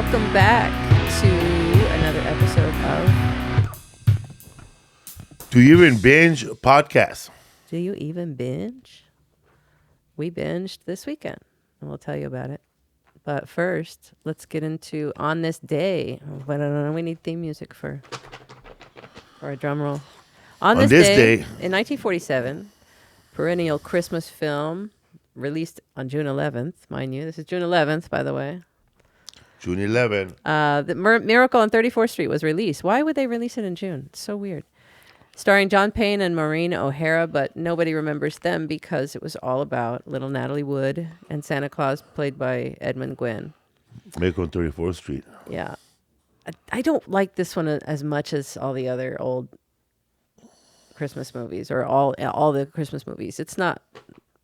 welcome back to another episode of Do You Even Binge podcast? Do You Even Binge? We binged this weekend, and we'll tell you about it. But first, let's get into On This Day. But I don't know, we need theme music for a drum roll. On this day, in 1947, perennial Christmas film released on June 11th, mind you. This is June 11th, by the way. June 11th. The Miracle on 34th Street was released. Why would they release it in June? It's so weird. Starring John Payne and Maureen O'Hara, but nobody remembers them because it was all about little Natalie Wood and Santa Claus, played by Edmund Gwenn. Miracle on 34th Street. Yeah. I don't like this one as much as all the other old Christmas movies, or all the Christmas movies. It's not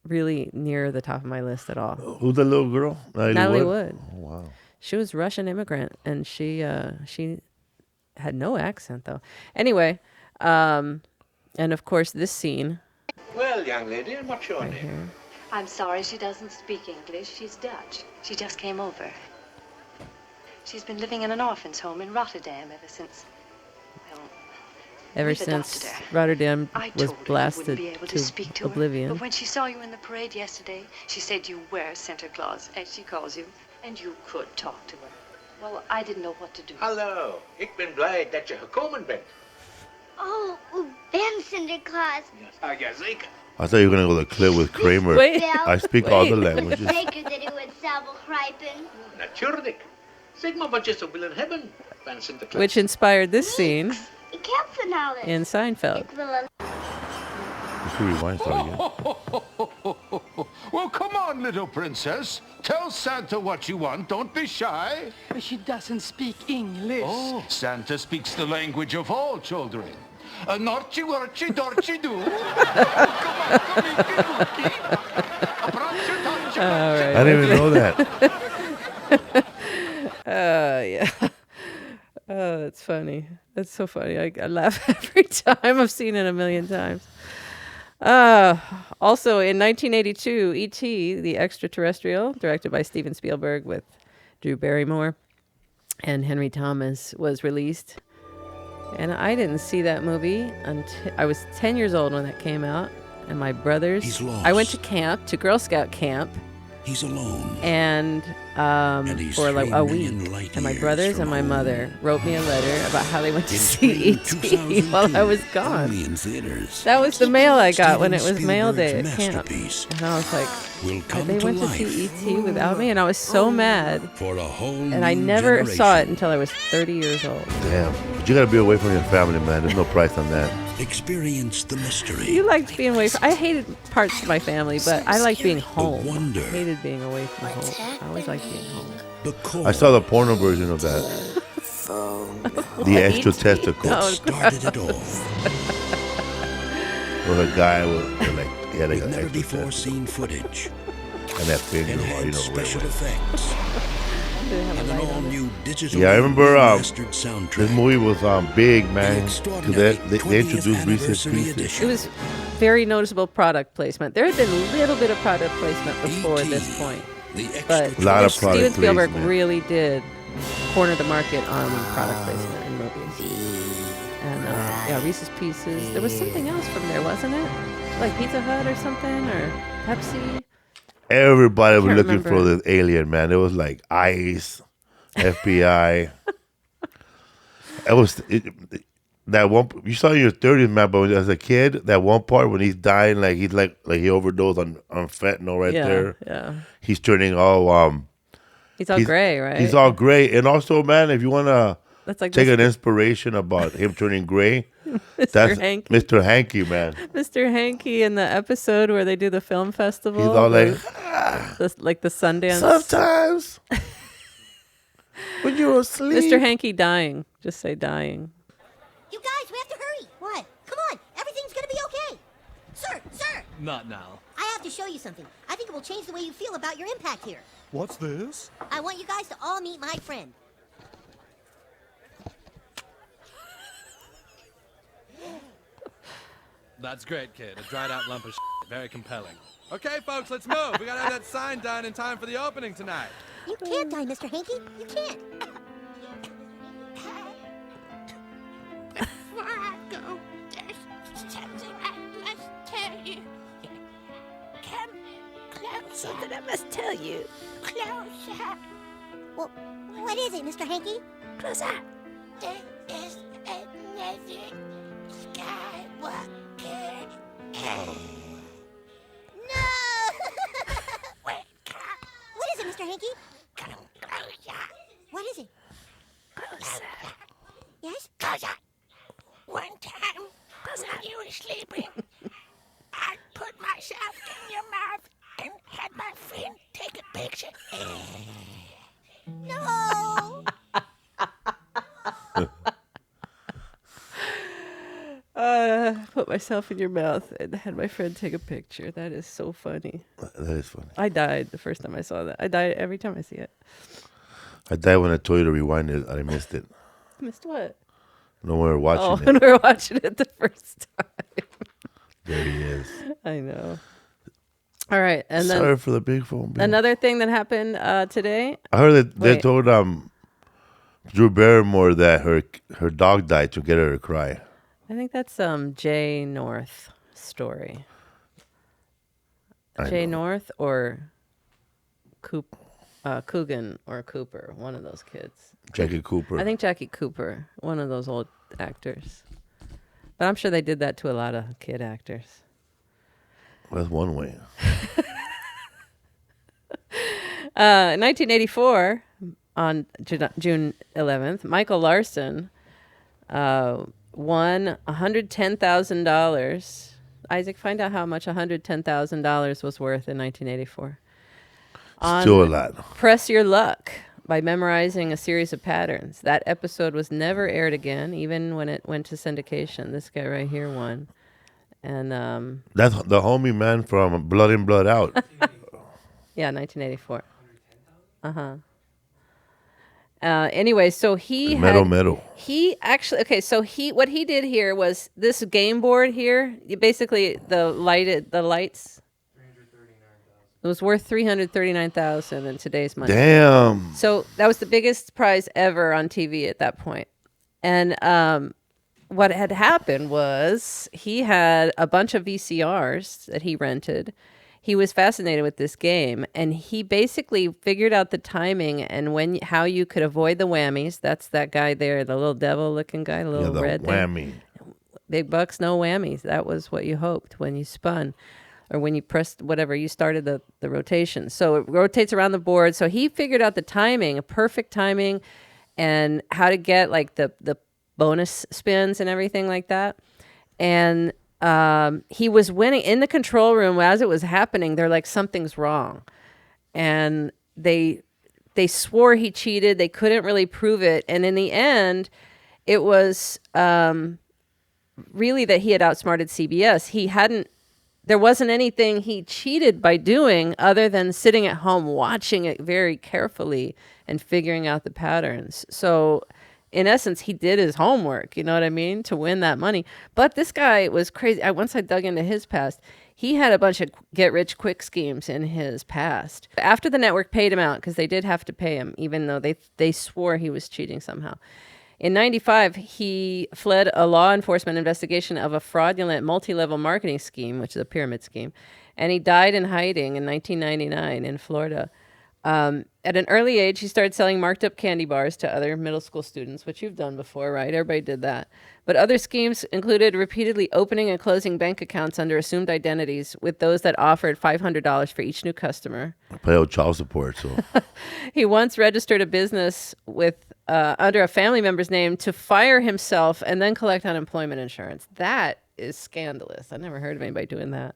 really near the top of my list at all. Who's the little girl? Natalie Wood. Oh, wow. She was Russian immigrant, and she had no accent, though. Anyway, and of course, this scene. Well, young lady, what's your right name? here. I'm sorry, she doesn't speak English. She's Dutch. She just came over. She's been living in an orphan's home in Rotterdam ever since. Well, Ever we've adopted since her. Rotterdam I was told her you blasted wouldn't be able to speak to her, oblivion. but when she saw you in the parade yesterday, she said you were Santa Claus, as she calls you, and you could talk to her. Well, I didn't know what to do. Hallo, ik ben blij dat je gekomen bent. Oh, ben Sinterklaas. Ah, jazeker. I thought you were going to go to the clip with Kramer. Wait. I speak all the languages. Zeker dat u het zou begrijpen. Natuurlijk. Zeg maar wat je zou willen hebben van Sinterklaas. Which inspired this scene Ik heb van alles. in Seinfeld. Ik wil een... Let's rewind that again. Well, come on, little princess. Tell Santa what you want. Don't be shy. But she doesn't speak English. Oh, Santa speaks the language of all children. Norchi, worchi, dorchi, do. I didn't even know that. Yeah. Oh, that's funny. That's so funny. I laugh every time. I've seen it a million times. Also, in 1982, E.T., the Extra-Terrestrial, directed by Steven Spielberg with Drew Barrymore and Henry Thomas, was released. And I didn't see that movie until I was 10 years old when that came out. And my brothers... He's lost. I went to camp, to Girl Scout camp. He's alone. And he's for like 3 a million week. light And my years brothers from and my home. mother wrote me a letter about how they went to In see spring E.T. while I 2002, was gone. only in theaters. That was the mail I got when it was Steven mail day at Spielberg's camp. masterpiece And I was like, will come they to went to life see E.T. without me, and I was so mad. for a whole And I new never saw it generation. until I was 30 years old. Damn. But you got to be away from your family, man. There's no price on that. Experience the mystery. You liked being away I hated parts of my family, but I liked being home. wonder. I hated being away from home. I always liked being home. The core I saw the porno version of that. The extra testicle. Oh, started it all. Where a guy with like, he had like With an never extra before testicle. seen footage. And that finger, Enhanced right special away. effects. And an all-new digital Yeah, I remember remastered soundtrack. this movie was big, man. The 'Cause extraordinary they 20th introduced Reese's anniversary Pieces. edition. It was very noticeable product placement. There had been a little bit of product placement before E.T., this point. The But A lot of extra product Steven Spielberg placement. really did corner the market on product placement in movies. And yeah, Reese's Pieces. There was something else from there, wasn't it? Like Pizza Hut or something, or Pepsi. Everybody was Can't looking remember. for this alien, man. It was like ICE, FBI. That one you saw in your 30s, man. But as a kid, that one part when he's dying, like he's like he overdosed on fentanyl right Yeah, there. yeah. He's turning all He's all gray, right? He's all gray, and also, man, if you wanna That's like take Mr. an inspiration about him turning gray, Mr. that's Hanky. Mr. Hanky, man. Mr. Hanky in the episode where they do the film festival. He's all like, like the Sundance. sometimes when you're asleep. Mr. Hanky dying. Just say dying. You guys, we have to hurry. What? Come on, everything's gonna be okay. Sir! Not now. I have to show you something. I think it will change the way you feel about your impact here. What's this? I want you guys to all meet my friend. That's great, kid. A dried out lump of shit. Very compelling. Okay, folks, let's move. We gotta have that sign done in time for the opening tonight. You can't die, Mr. Hanky. You can't. something I must tell you. Closer. Well, what is it, Mr. Hanky? Closer. There is another Skywalker. No! Wake up. What is it, Mr. Hanky? Come closer. What is it? Closer. Yes? Closer. One time, when you were sleeping, I put myself in your mouth and had my friend take a picture. No! Put myself in your mouth and had my friend take a picture. That is so funny. That is funny. I died the first time I saw that. I die every time I see it. I died when I told you to rewind it. I missed it. Missed what? No, we were watching Oh, it. when we were watching it the first time. There he is. I know. All right, and Sorry then for the big phone bill. another thing that happened today. I heard that they Wait. told Drew Barrymore that her dog died to get her to cry. I think that's Jay North story. I Jay know. North or Coogan or Cooper, one of those kids. Jackie Cooper. I think Jackie Cooper, one of those old actors. But I'm sure they did that to a lot of kid actors. That's one way. 1984, on June 11th, Michael Larson won $110,000. Isaac, find out how much $110,000 was worth in 1984. Still a lot. Press Your Luck by memorizing a series of patterns. That episode was never aired again, even when it went to syndication. This guy right here won. And That's the homie man from Blood In, Blood Out. yeah, 1984. Uh-huh. Anyway, so he Metal. He actually, okay, so what he did here was this game board here, basically the lights. It was worth $339,000 in today's money. Damn. So that was the biggest prize ever on TV at that point. And what had happened was he had a bunch of VCRs that he rented. He was fascinated with this game, and he basically figured out the timing and how you could avoid the whammies. That's that guy there, the little devil-looking guy, the little red whammy. thing. Big bucks, no whammies. That was what you hoped when you spun. Or when you pressed whatever, you started the rotation. So it rotates around the board. So he figured out the timing, a perfect timing, and how to get like the bonus spins and everything like that. And he was winning in the control room as it was happening. They're like, something's wrong. And they swore he cheated. They couldn't really prove it. And in the end, it was really that he had outsmarted CBS. There wasn't anything he cheated by doing other than sitting at home watching it very carefully and figuring out the patterns. So in essence, he did his homework, you know what I mean, to win that money. But this guy was crazy. Once I dug into his past, he had a bunch of get-rich-quick schemes in his past. After the network paid him out, because they did have to pay him, even though they swore he was cheating somehow. In 95, he fled a law enforcement investigation of a fraudulent multi-level marketing scheme, which is a pyramid scheme, and he died in hiding in 1999 in Florida. At an early age, he started selling marked up candy bars to other middle school students, which you've done before, right? Everybody did that. But other schemes included repeatedly opening and closing bank accounts under assumed identities with those that offered $500 for each new customer. I pay out child support, so. He once registered a business with under a family member's name to fire himself and then collect unemployment insurance. That is scandalous. I never heard of anybody doing that.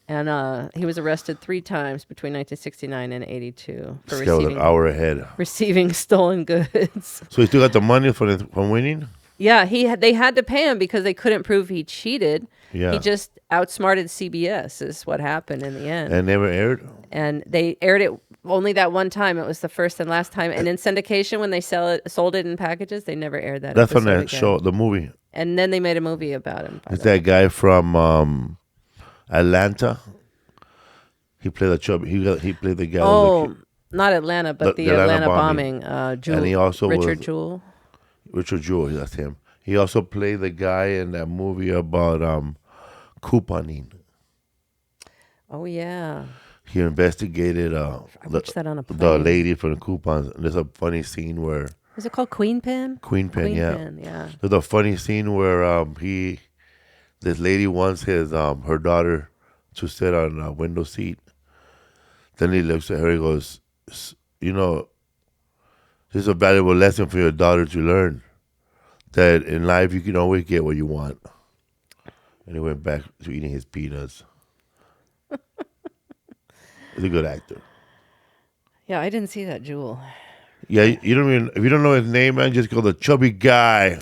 And he was arrested 3 times between 1969 and 82 for This guy was an hour ahead. receiving stolen goods. So he still got the money from winning? Yeah, they had to pay him because they couldn't prove he cheated. Yeah. He just outsmarted CBS is what happened in the end. And never aired? And they aired it only that one time. It was the first and last time. And in syndication, when they sold it in packages, they never aired that. That's from episode that again. show, the movie. And then they made a movie about him. It's that guy from Atlanta. He played the chubby. He played the guy. Oh, not Atlanta, but the Atlanta bombing. And he also Richard Jewell. Richard Jewell, that's him. He also played the guy in that movie about couponing. Oh yeah. he investigated watched that on a the plane. lady from the coupons. And there's a funny scene where Is it called Queen Pen? Queen Pen, yeah. Yeah. There's a funny scene where this lady wants her daughter to sit on a window seat. Then he looks at her and goes, you know, this is a valuable lesson for your daughter to learn. That in life you can always get what you want. And he went back to eating his peanuts. He's a good actor. Yeah, I didn't see that, Jewel. Yeah, if you don't know his name, man, just go the chubby guy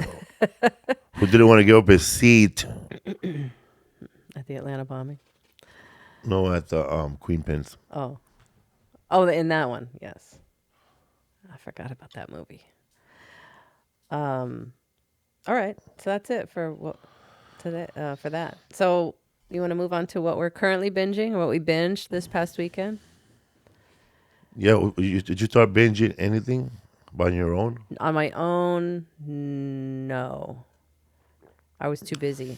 who didn't want to give up his seat. At the Atlanta bombing? No, at the Queen Pens. Oh, in that one, yes. I forgot about that movie. All right, so that's it for for that. So you want to move on to what we're currently binging or what we binged this past weekend? Yeah, did you start binging anything on your own? On my own, no. I was too busy.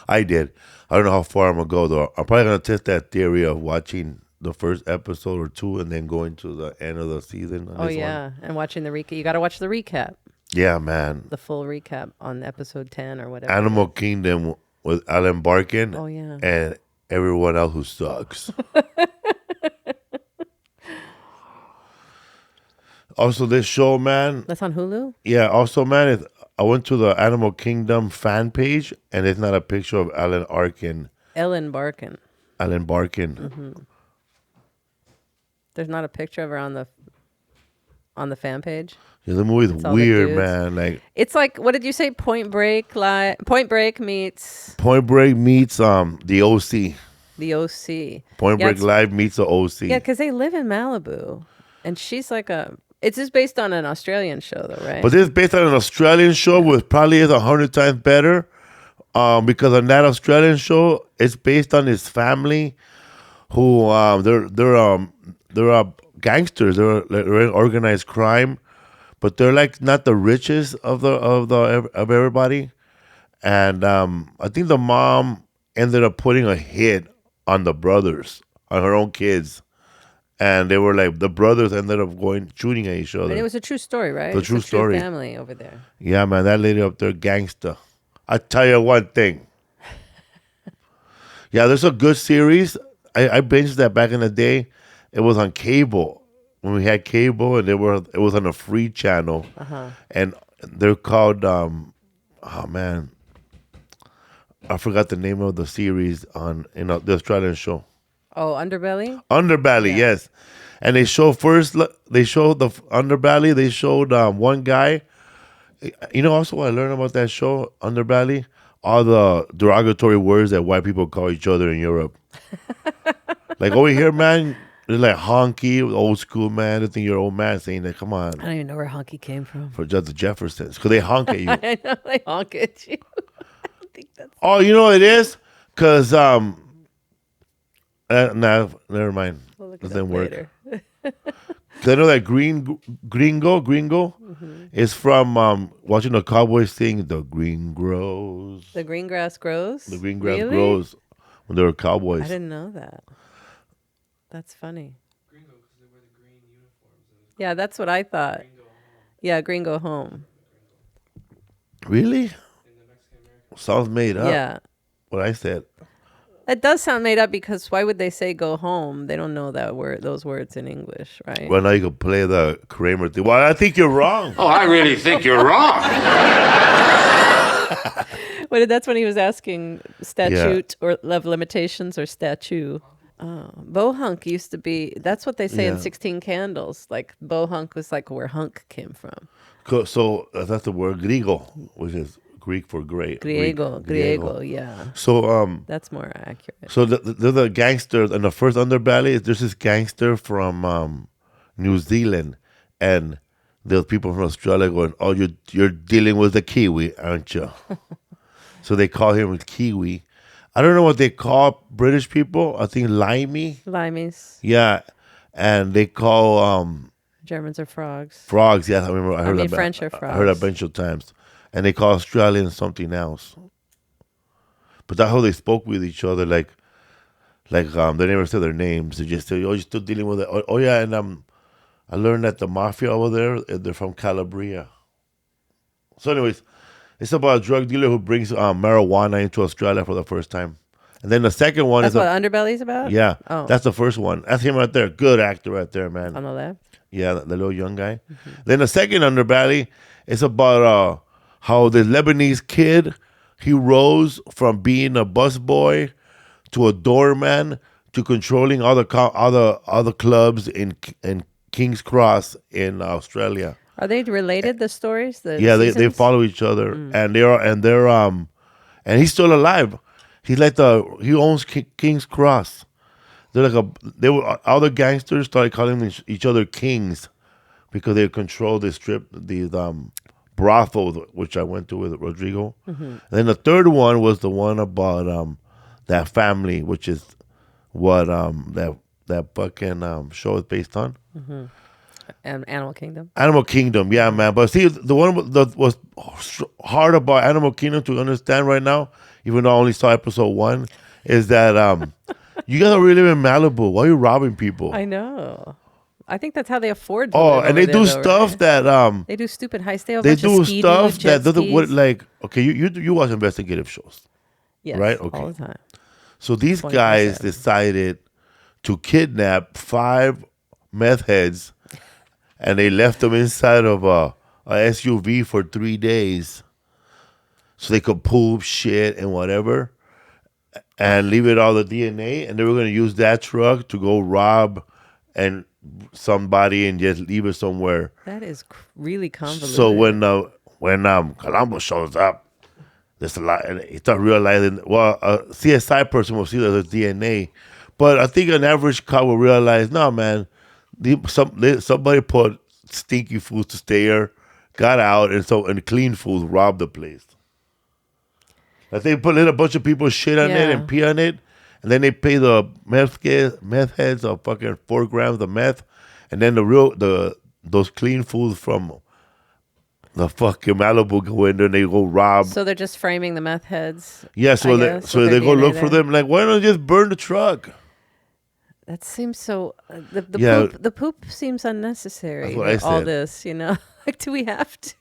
I did. I don't know how far I'm going to go, though. I'm probably going to test that theory of watching the first episode or two and then going to the end of the season. Oh, yeah, and watching the recap. You got to watch the recap. Yeah, man. The full recap on episode 10 or whatever. Animal Kingdom with Alan Barkin. Oh, yeah. And everyone else who sucks. Also, this show, man. That's on Hulu? Yeah. Also, man, I went to the Animal Kingdom fan page, and it's not a picture of Alan Barkin. Ellen Barkin. Alan Barkin. Mm-hmm. There's not a picture of her on the fan page. Yeah, the movie's weird, man. Like it's like, what did you say? Point Break meets the OC. The OC. Point Break Live meets the OC. Yeah, because they live in Malibu, and she's like It's just based on an Australian show, though, right? But this is based on an Australian show, which probably is 100 times better, because on that Australian show, it's based on his family, who they're gangsters. They're in organized crime, but they're like not the richest of everybody. And I think the mom ended up putting a hit on the brothers, on her own kids. And they were like, the brothers ended up shooting at each other. And it was a true story, right? The true story. Family over there. Yeah, man, that lady up there, gangster. I tell you one thing. Yeah, there's a good series. I binged that back in the day. It was on cable when we had cable, and it was on a free channel. Uh-huh. And they're called oh man, I forgot the name of the series on the Australian show. Oh, Underbelly? Underbelly, yes. And they showed the Underbelly. They showed one guy. You know, also what I learned about that show, Underbelly, all the derogatory words that white people call each other in Europe. Like over here, man, they're like honky, old school man. They think you're old man saying that. Come on. I don't even know where honky came from. For just the Jeffersons, because they honk at you. I know they honk at you. I don't think that's. Oh, you know what it is? Because nah, never mind. We'll look doesn't work. later. Because I know that Gringo Mm-hmm. is from watching the Cowboys sing "The Green Grows." The green grass grows. The green grass Really? grows when they were Cowboys. I didn't know that. That's funny. Gringo, because they wear the green uniforms. Yeah, that's what I thought. Yeah, Gringo home. Really? Sounds made up. Yeah. What I said. That does sound made up, because why would they say go home? They don't know those words in English, right? Well, now you can play the Kramer thing. Well, I think you're wrong. Oh, I really think you're wrong. That's when he was asking statute or of limitations or statue. Bohunk used to be, that's what they say in 16 Candles. Like, bohunk was like where hunk came from. So that's the word griego, which is Greek for great. Griego, yeah. So that's more accurate. So the gangsters in the first Underbelly. There's this gangster from New Zealand, and there's people from Australia going, "Oh, you're dealing with a Kiwi, aren't you?" So they call him Kiwi. I don't know what they call British people. I think Limeys. Yeah, and they call Germans are frogs. Frogs, yes, I remember. I heard that. French are frogs. I heard that a bunch of times. And they call Australians something else. But that's how they spoke with each other. Like Like they never say their names. They just say, "Oh, you're still dealing with it." Oh yeah, and I learned that the mafia over there, they're from Calabria. So, anyways, it's about a drug dealer who brings marijuana into Australia for the first time. And then the second one That's is what Underbelly's about? Yeah, Oh. that's the first one. That's him right there. Good actor right there, man. On the left? Yeah, the little young guy. Then the second Underbelly is about how the Lebanese kid, he rose from being a busboy to a doorman to controlling all the clubs in King's Cross in Australia. Are they related, the stories? Yeah, they follow each other, and and he's still alive. He's like he owns King's Cross. They're like all the gangsters started calling each other kings because they control these brothel, which I went to with Rodrigo. And then the third one was the one about that family, which is what that fucking show is based on. Animal Kingdom. Animal Kingdom, yeah, man. But see, the one that was hard about Animal Kingdom to understand right now, even though I only saw episode 1, is that you guys are really in Malibu. Why are you robbing people? I know. I think that's how they afford to Oh, live and over they there, do though, stuff right? that they do stupid heist. They do do stuff that doesn't like. Okay, you watch investigative shows, yes, right? Okay, all the time. So these guys decided to kidnap 5 meth heads, and they left them inside of a SUV for 3 days, so they could poop, shit, and whatever, and leave it all the DNA, and they were going to use that truck to go rob and somebody and just leave it somewhere. That is really convoluted. So when Columbo shows up, there's a lot, and he start realizing, well, a CSI person will see that there's DNA, but I think an average cop will realize, no, man, somebody put stinky foods to stare, got out, and clean foods robbed the place. Like they put a bunch of people shit on it and pee on it, and then they pay the meth heads of fucking 4 grams of meth, and then those clean foods from the fucking Malibu go in there and they go rob. So they're just framing the meth heads. Yeah, so they go look for them. Like, why don't you just burn the truck? That seems so. The poop seems unnecessary. That's what I all said. this, like, do we have to?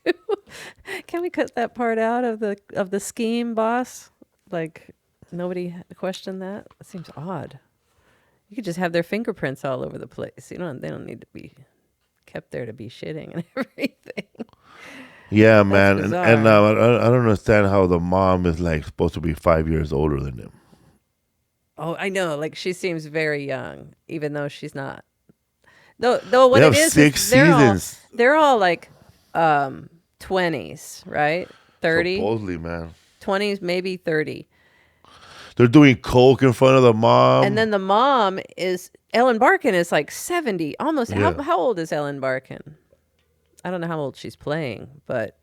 Can we cut that part out of the scheme, boss? Like, nobody questioned that. It seems odd. You could just have their fingerprints all over the place. They don't need to be kept there to be shitting and everything. Yeah, man, and I don't understand how the mom is like supposed to be 5 years older than him. Oh, I know. Like, she seems very young, even though she's not. Though what they it have is 6 seasons. They're all like 20s, right? 30. Supposedly, man. 20s, maybe 30. They're doing coke in front of the mom. And then the mom is Ellen Barkin is like 70, almost. Yeah. How old is Ellen Barkin? I don't know how old she's playing, but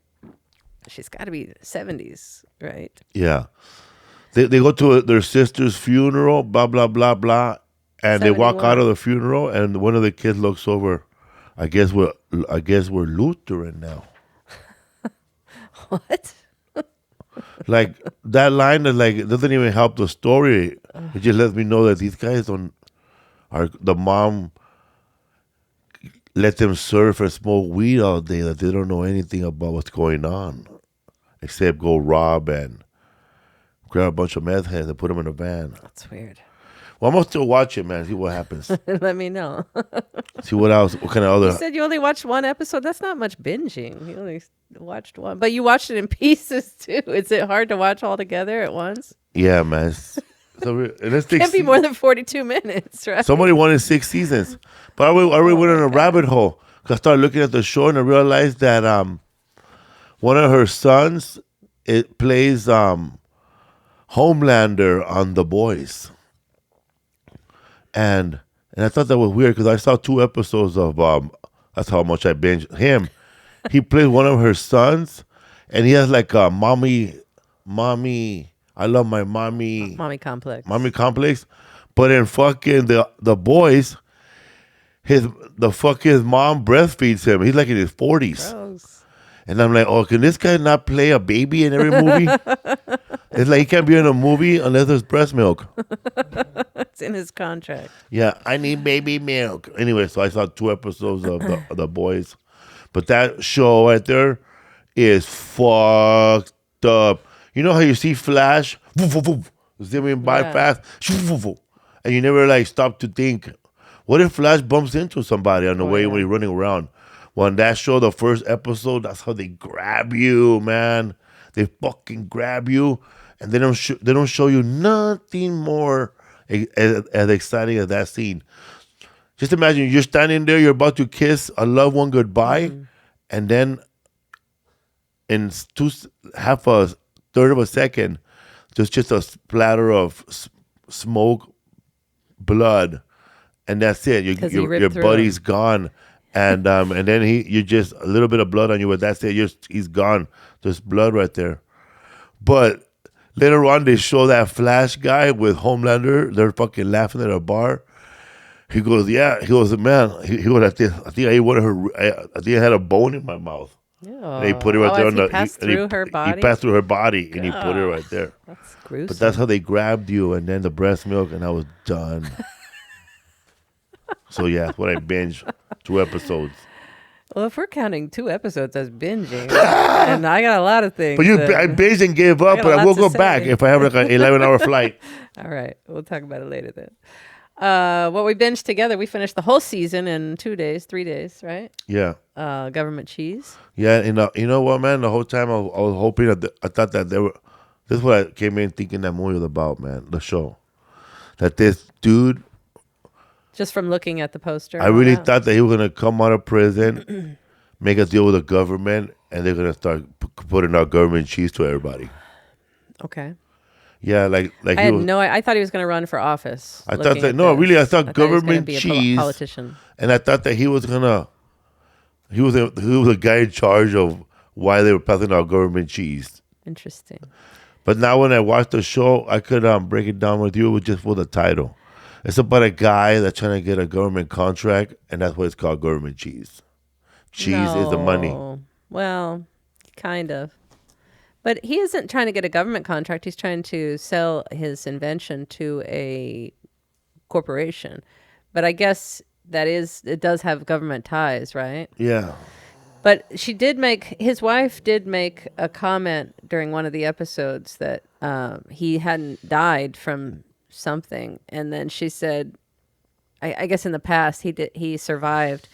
she's got to be 70s, right? Yeah. They go to their sister's funeral, blah, blah, blah, blah. And 71. They walk out of the funeral, and one of the kids looks over. I guess we're Lutheran now. What? Like, that line is like, it doesn't even help the story. It just lets me know that these guys the mom let them surf and smoke weed all day, that they don't know anything about what's going on, except go rob and grab a bunch of meth heads and put them in a van. That's weird. Well, I'm going to still watch it, man. See what happens. Let me know. See what else, what kind of other... You said you only watched one episode. That's not much binging. You only watched one. But you watched it in pieces, too. Is it hard to watch all together at once? Yeah, man. It can't be more than 42 minutes, right? Somebody wanted 6 seasons. But I already went in a rabbit hole. Because I started looking at the show and I realized that one of her sons, it plays Homelander on The Boys. And I thought that was weird because I saw 2 episodes of that's how much I binged him. He plays one of her sons, and he has like a mommy. I love my mommy. Mommy complex. Mommy complex, but in fucking the Boys, his mom breastfeeds him. He's like in his 40s. Gross. And I'm like, oh, can this guy not play a baby in every movie? It's like he can't be in a movie unless there's breast milk. It's in his contract. Yeah, I need baby milk. Anyway, so I saw 2 episodes of the Boys. But that show right there is fucked up. You know how you see Flash? Zooming by fast. And you never like stop to think, what if Flash bumps into somebody on the way when he's running around? Well, in that show, the first episode, that's how they grab you, man. They fucking grab you, and they don't show you nothing more as exciting as that scene. Just imagine you're standing there, you're about to kiss a loved one goodbye, and then in half a third of a second, there's just a splatter of smoke, blood, and that's it. Your buddy's gone. And then you just a little bit of blood on you, but that's it. He's gone. There's blood right there. But later on, they show that Flash guy with Homelander. They're fucking laughing at a bar. He goes, yeah. He goes, man. He goes, I think I ate one of her. I think I had a bone in my mouth. Yeah. And he put it right there on he passed through her body. He passed through her body, and he put it right there. That's gruesome. But that's how they grabbed you, and then the breast milk, and I was done. So yeah, that's what I binged. 2 episodes. Well, if we're counting 2 episodes as binging, and I got a lot of things. But I binged and gave up, but I will go back if I have like an 11-hour flight. All right. We'll talk about it later then. What we binged together, we finished the whole season in 2 days, 3 days, right? Yeah. Government Cheese. Yeah, and you know what, man? The whole time I was hoping I thought that this is what I came in thinking that movie was about, man. The show. That this dude. Just from looking at the poster. I really thought that he was going to come out of prison, make a deal with the government, and they're going to start putting out government cheese to everybody. Okay. Yeah, like I thought he was going to run for office. I thought government cheese. Politician. And I thought that he was a guy in charge of why they were passing out government cheese. Interesting. But now when I watched the show, I could break it down with you with the title. It's about a guy that's trying to get a government contract, and that's what it's called, government cheese. Cheese is the money. Well, kind of. But he isn't trying to get a government contract. He's trying to sell his invention to a corporation. But I guess it does have government ties, right? Yeah. But his wife did make a comment during one of the episodes that he hadn't died from something, and then she said, I guess in the past he survived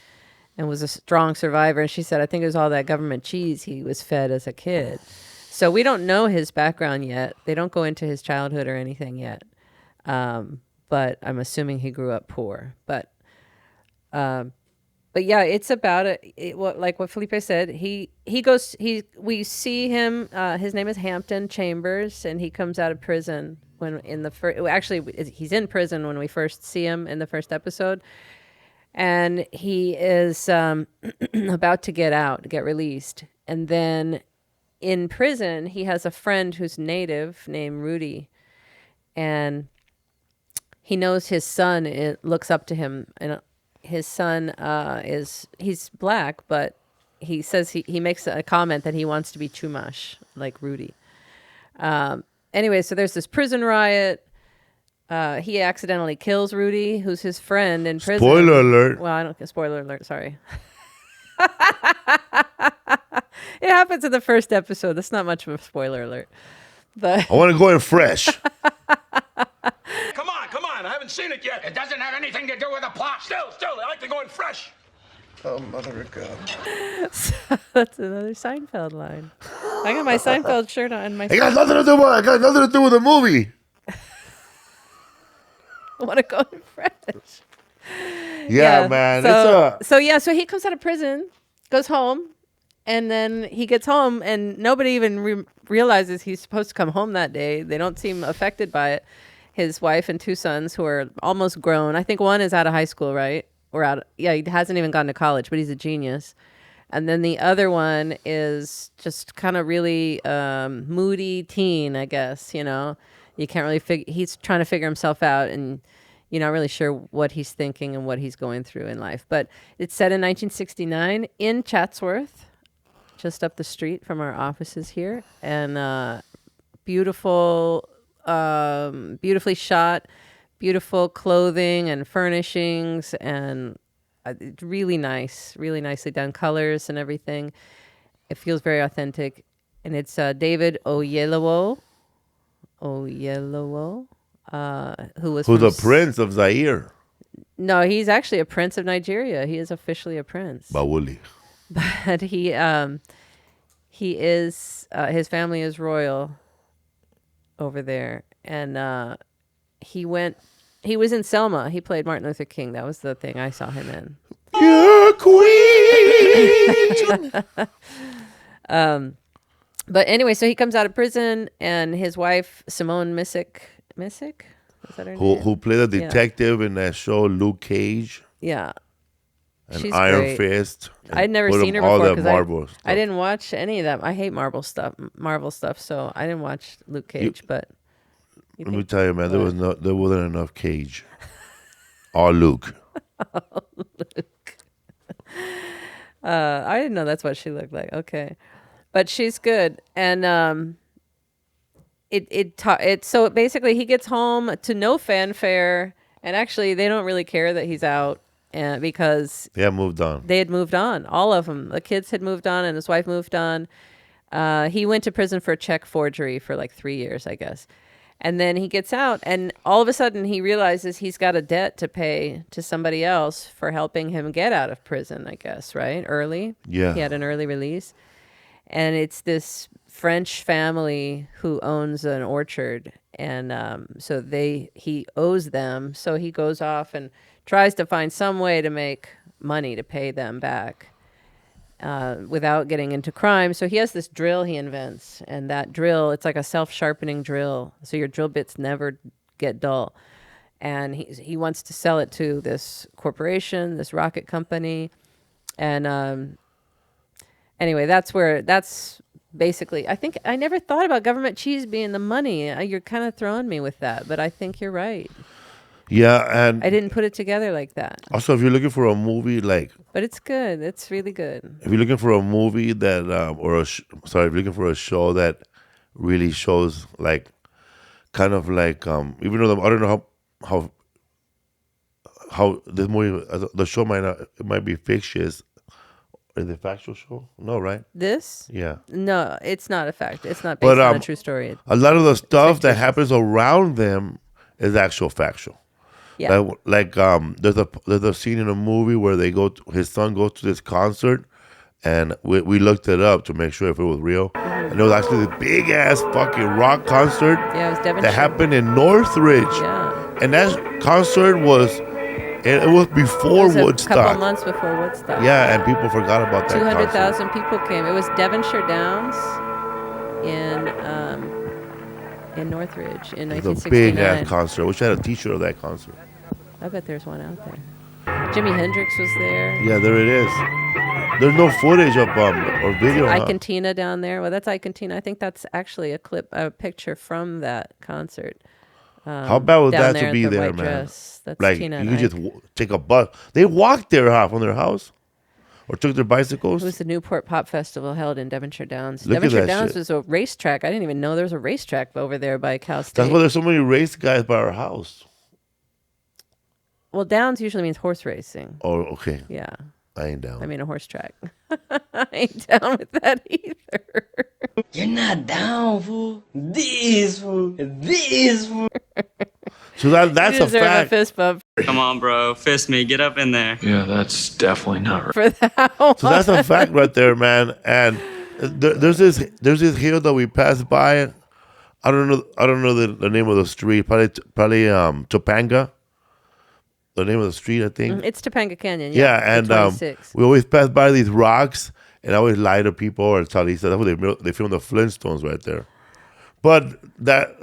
and was a strong survivor, and she said, I think it was all that government cheese he was fed as a kid. So we don't know his background yet. They don't go into his childhood or anything yet, but I'm assuming he grew up poor. But yeah, it's about like what Felipe said. We see him. His name is Hampton Chambers, and he comes out of prison. He's in prison when we first see him in the first episode, and he is about to get released. And then in prison, he has a friend who's native named Rudy, and he knows his son looks up to him, and his son he's black, but he says he makes a comment that he wants to be Chumash like Rudy. Anyway, so there's this prison riot. He accidentally kills Rudy, who's his friend in prison. Spoiler alert. Well, spoiler alert, sorry. It happens in the first episode. That's not much of a spoiler alert. But I want to go in fresh. Come on, I haven't seen it yet. It doesn't have anything to do with the plot. Still, I like to go in fresh. Oh, mother of God. So that's another Seinfeld line. I got my Seinfeld shirt on. I got nothing to do with the movie. I want to go in fresh. Yeah, man. So he comes out of prison, goes home, and then he gets home, and nobody even realizes he's supposed to come home that day. They don't seem affected by it. His wife and 2 sons who are almost grown. I think one is out of high school, right? He hasn't even gone to college, but he's a genius. And then the other one is just kind of really moody teen, I guess, you know. You can't really he's trying to figure himself out, and you're not really sure what he's thinking and what he's going through in life. But it's set in 1969 in Chatsworth. just up the street from our offices here, and beautiful, beautifully shot, beautiful clothing and furnishings, and really nice, really nicely done colors and everything. It feels very authentic, and it's David Oyelowo, who's the prince of Zaire. No, he's actually a prince of Nigeria. He is officially a prince. Bawuli. But he is his family is royal over there, and he was in Selma. He played Martin Luther King. That was the thing I saw him in. You're queen. But anyway, so he comes out of prison, and his wife Simone Missick. Is that her name? Who played a detective in that show Luke Cage? Yeah. And She's Iron great. Fist. I'd never seen her all before that Marvel stuff. I didn't watch any of that. I hate Marvel stuff, so I didn't watch Luke Cage. But let me tell you, man, there wasn't enough Cage. Or Luke. Luke. I didn't know that's what she looked like. Okay, but she's good, and so basically he gets home to no fanfare, and actually they don't really care that he's out, and because they had moved on. They had moved on. All of them. The kids had moved on, and his wife moved on. He went to prison for check forgery for like 3 years, I guess. And then he gets out, and all of a sudden he realizes he's got a debt to pay to somebody else for helping him get out of prison, I guess, right? Early. Yeah. He had an early release. And it's this French family who owns an orchard. And so he owes them. So he goes off and tries to find some way to make money to pay them back. Without getting into crime. So he has this drill he invents, and that drill, it's like a self-sharpening drill. So your drill bits never get dull. And he wants to sell it to this corporation, this rocket company. And anyway, that's basically, I think I never thought about government cheese being the money. You're kind of throwing me with that, but I think you're right. Yeah, and I didn't put it together like that. Also, if you're looking for a movie but it's good. It's really good. If you're looking for a movie that, if you're looking for a show that really shows even though I don't know how this movie, the show might be fictitious. Is it a factual show? No, right? This? Yeah. No, it's not a fact. It's not based on a true story. A lot of the stuff that happens around them is factual. Yeah. There's a scene in a movie where his son goes to this concert, and we looked it up to make sure if it was real. Mm-hmm. And it was actually this big ass fucking rock concert. Yeah, it was Devonshire. That happened in Northridge. Yeah. And that concert was before Woodstock. A couple months before Woodstock. Yeah, and people forgot about that. 200,000 people came. It was Devonshire Downs in Northridge in 1969. It was a big ass concert. I wish I had a t-shirt of that concert. I bet there's one out there. Jimi Hendrix was there. Yeah, there it is. There's no footage of or video. Icontina down there. Well, that's Icontina. I think that's actually a picture from that concert. How bad was that to be there, man? Dress. That's like Tina you just take a bus. They walked there from their house, or took their bicycles. It was the Newport Pop Festival held in Devonshire Downs. Look Devonshire at that Downs shit. was a racetrack. I didn't even know there was a racetrack over there by Cal State. That's why there's so many race guys by our house. Well, Downs usually means horse racing. Oh, okay. Yeah. I ain't down. I mean a horse track. I ain't down with that either. You're not down, fool. This, fool. This, fool. So that's a fact. A fist bump. Come on, bro. Fist me. Get up in there. Yeah, that's definitely not right. For that one. So that's a fact right there, man. And there's this hill that we passed by. I don't know the name of the street. Probably Topanga. The name of the street, I think. It's Topanga Canyon. Yeah, and we always pass by these rocks, and I always lie to people or tell Lisa that's where they filmed the Flintstones right there. But that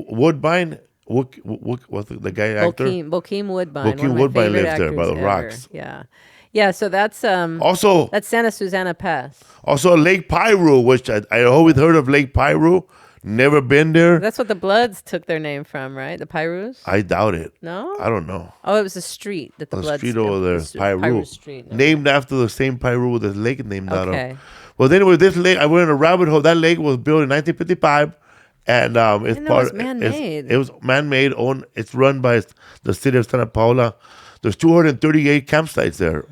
Woodbine, what's the guy actor? Bokeem Woodbine. Bokeem Woodbine lives there by the rocks. Yeah, yeah. So that's that's Santa Susana Pass. Also Lake Piru, which I always heard of Lake Piru. Never been there. That's what the Bloods took their name from, right? The Pyrus? I doubt it. No? I don't know. Oh, it was a street that the Bloods... street over there, Pyru. Street. Named after the same Pyru with a lake named out of. Okay. Well, anyway, this lake, I went in a rabbit hole. That lake was built in 1955. And it's it part. was man-made. It was man-made. It's run by the city of Santa Paula. There's 238 campsites there,